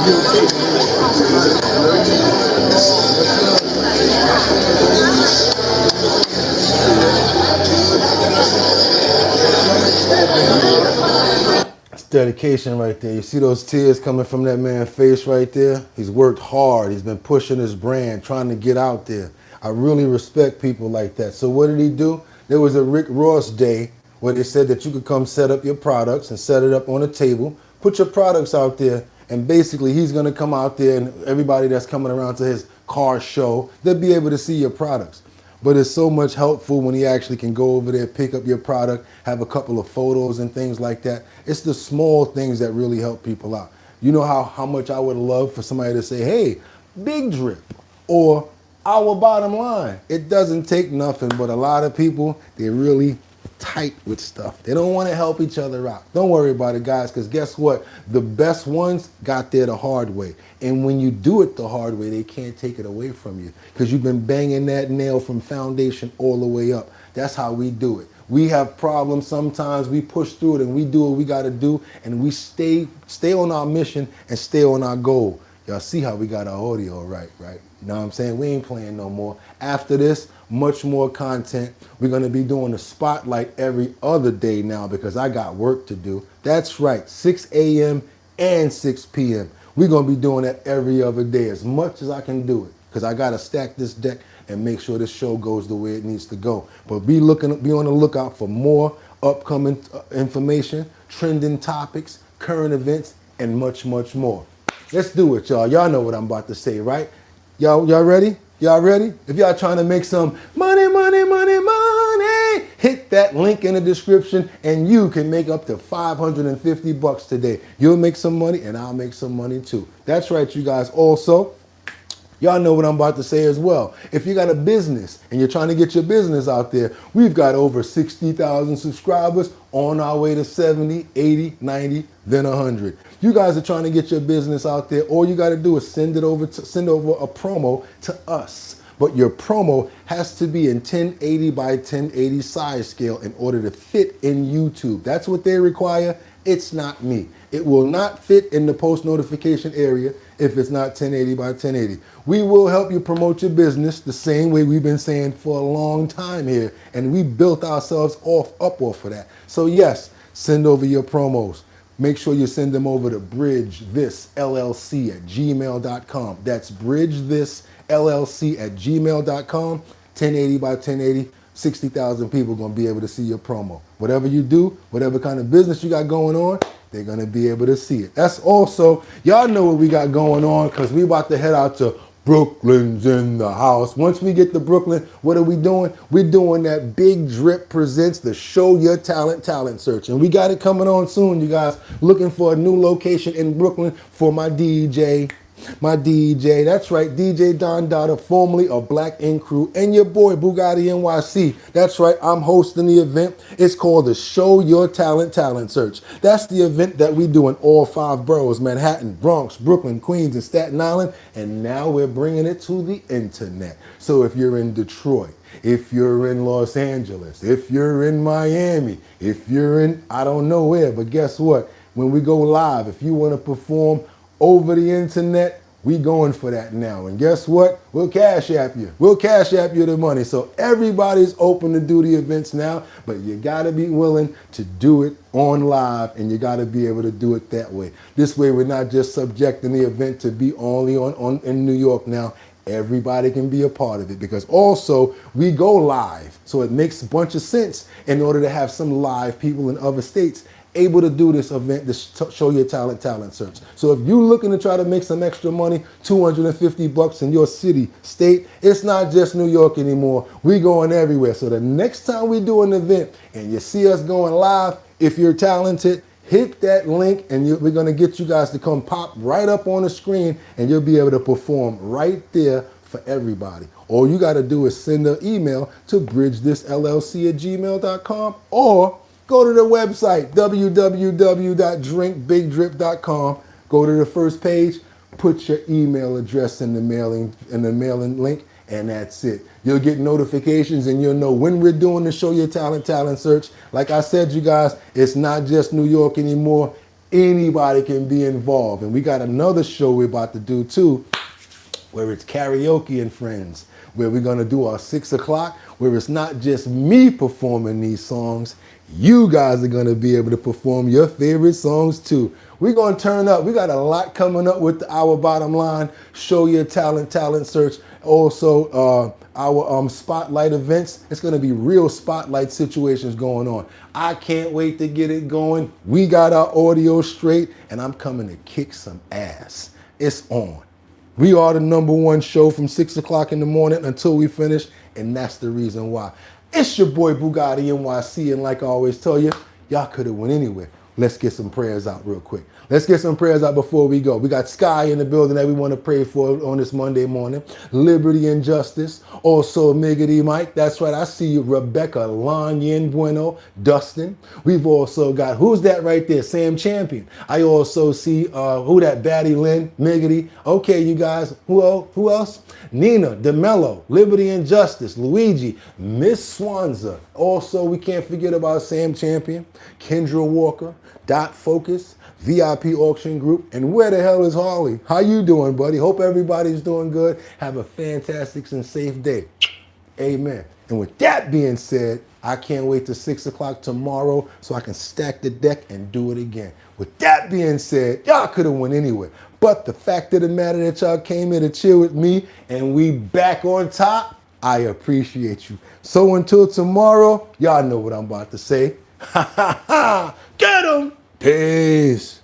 You'll take it. It's dedication right there. You see those tears coming from that man's face right there? He's worked hard. He's been pushing his brand, trying to get out there. I really respect people like that. So what did he do? There was a Rick Ross day where they said that you could come set up your products and set it up on a table, put your products out there, and basically he's going to come out there and everybody that's coming around to his car show, they'll be able to see your products. But it's so much helpful when he actually can go over there, pick up your product, have a couple of photos and things like that. It's the small things that really help people out. You know how much I would love for somebody to say, hey, Big Drip, or Our Bottom Line. It doesn't take nothing, but a lot of people, they're really tight with stuff. They don't want to help each other out. Don't worry about it, guys, because guess what? The best ones got there the hard way. And when you do it the hard way, they can't take it away from you because you've been banging that nail from foundation all the way up. That's how we do it. We have problems sometimes. We push through it and we do what we got to do, and we stay on our mission and stay on our goal. Y'all see how we got our audio right? You know what I'm saying? We ain't playing no more. After this, much more content. We're going to be doing a spotlight every other day now because I got work to do. That's right, 6 a.m. and 6 p.m. We're going to be doing that every other day as much as I can do it because I got to stack this deck and make sure this show goes the way it needs to go. But be on the lookout for more upcoming information, trending topics, current events, and much, much more. Let's do it, y'all. Y'all know what I'm about to say, right? Y'all ready? Y'all ready? If y'all trying to make some money, hit that link in the description and you can make up to $550 today. You'll make some money and I'll make some money too. That's right, you guys. Also, y'all know what I'm about to say as well. If you got a business and you're trying to get your business out there, we've got over 60,000 subscribers on our way to 70, 80, 90, then 100. You guys are trying to get your business out there. All you got to do is send over a promo to us. But your promo has to be in 1080 by 1080 size scale in order to fit in YouTube. That's what they require. It's not me. It will not fit in the post notification area if it's not 1080 by 1080. We will help you promote your business the same way we've been saying for a long time here. And we built ourselves off of that. So yes, send over your promos. Make sure you send them over to bridgethisllc@gmail.com. That's bridgethisllc@gmail.com. 1080 by 1080. 60,000 people going to be able to see your promo. Whatever you do, whatever kind of business you got going on, they're going to be able to see it. That's also, y'all know what we got going on because we about to head out to Brooklyn's in the house. Once we get to Brooklyn, what are we doing? We're doing that Big Drip presents the Show Your Talent Search. And we got it coming on soon, you guys. Looking for a new location in Brooklyn for my DJ. That's right, DJ Don Dada, formerly of Black Ink Crew, and your boy Bugatti NYC. That's right, I'm hosting the event. It's called the Show Your Talent Search. That's the event that we do in all 5 boroughs, Manhattan, Bronx, Brooklyn, Queens, and Staten Island. And now we're bringing it to the internet. So if you're in Detroit, if you're in Los Angeles, if you're in Miami, if you're in, I don't know where, but guess what? When we go live, if you want to perform over the internet, we going for that now. And guess what? We'll cash app you. We'll cash app you the money. So everybody's open to do the events now, but you got to be willing to do it on live, and you got to be able to do it that way. This way, we're not just subjecting the event to be only on in New York now. Everybody can be a part of it because also we go live. So it makes a bunch of sense in order to have some live people in other states able to do this event, this Show Your Talent search. So if you're looking to try to make some extra money, $250 in your city, state, it's not just New York anymore. We're going everywhere. So the next time we do an event and you see us going live, if you're talented, hit that link and we're going to get you guys to come pop right up on the screen and you'll be able to perform right there for everybody. All you got to do is send an email to bridgethisllc@gmail.com or go to the website, www.drinkbigdrip.com. Go to the first page, put your email address in the mailing link, and that's it. You'll get notifications and you'll know when we're doing the Show Your Talent search. Like I said, you guys, it's not just New York anymore. Anybody can be involved. And we got another show we're about to do too, where it's karaoke and friends, where we're gonna do our 6 o'clock, where it's not just me performing these songs, you guys are gonna be able to perform your favorite songs too. We're gonna turn up. We got a lot coming up with our bottom line, Show Your Talent search. Also, our spotlight events. It's gonna be real spotlight situations going on. I can't wait to get it going. We got our audio straight and I'm coming to kick some ass. It's on. We are the #1 show from 6 o'clock in the morning until we finish, and that's the reason why. It's your boy Bugatti NYC, and like I always tell you, y'all could have went anywhere. Let's get some prayers out real quick. Let's get some prayers out before we go. We got Sky in the building that we want to pray for on this Monday morning. Liberty and justice. Also, Miggity Mike. That's right. I see you, Rebecca, Lanyen Bueno, Dustin. We've also got, who's that right there? Sam Champion. I also see, who that? Batty Lynn, Miggity. Okay, you guys. Who else? Nina, DeMello, Liberty and Justice, Luigi, Miss Swanza. Also, we can't forget about Sam Champion, Kendra Walker, Dot Focus, VIP Auction Group, and where the hell is Harley? How you doing, buddy? Hope everybody's doing good. Have a fantastic and safe day. Amen. And with that being said, I can't wait till 6 o'clock tomorrow so I can stack the deck and do it again. With that being said, y'all could have went anywhere. But the fact of the matter that y'all came here to chill with me and we back on top, I appreciate you. So until tomorrow, y'all know what I'm about to say. Ha ha ha! Get 'em! Peace.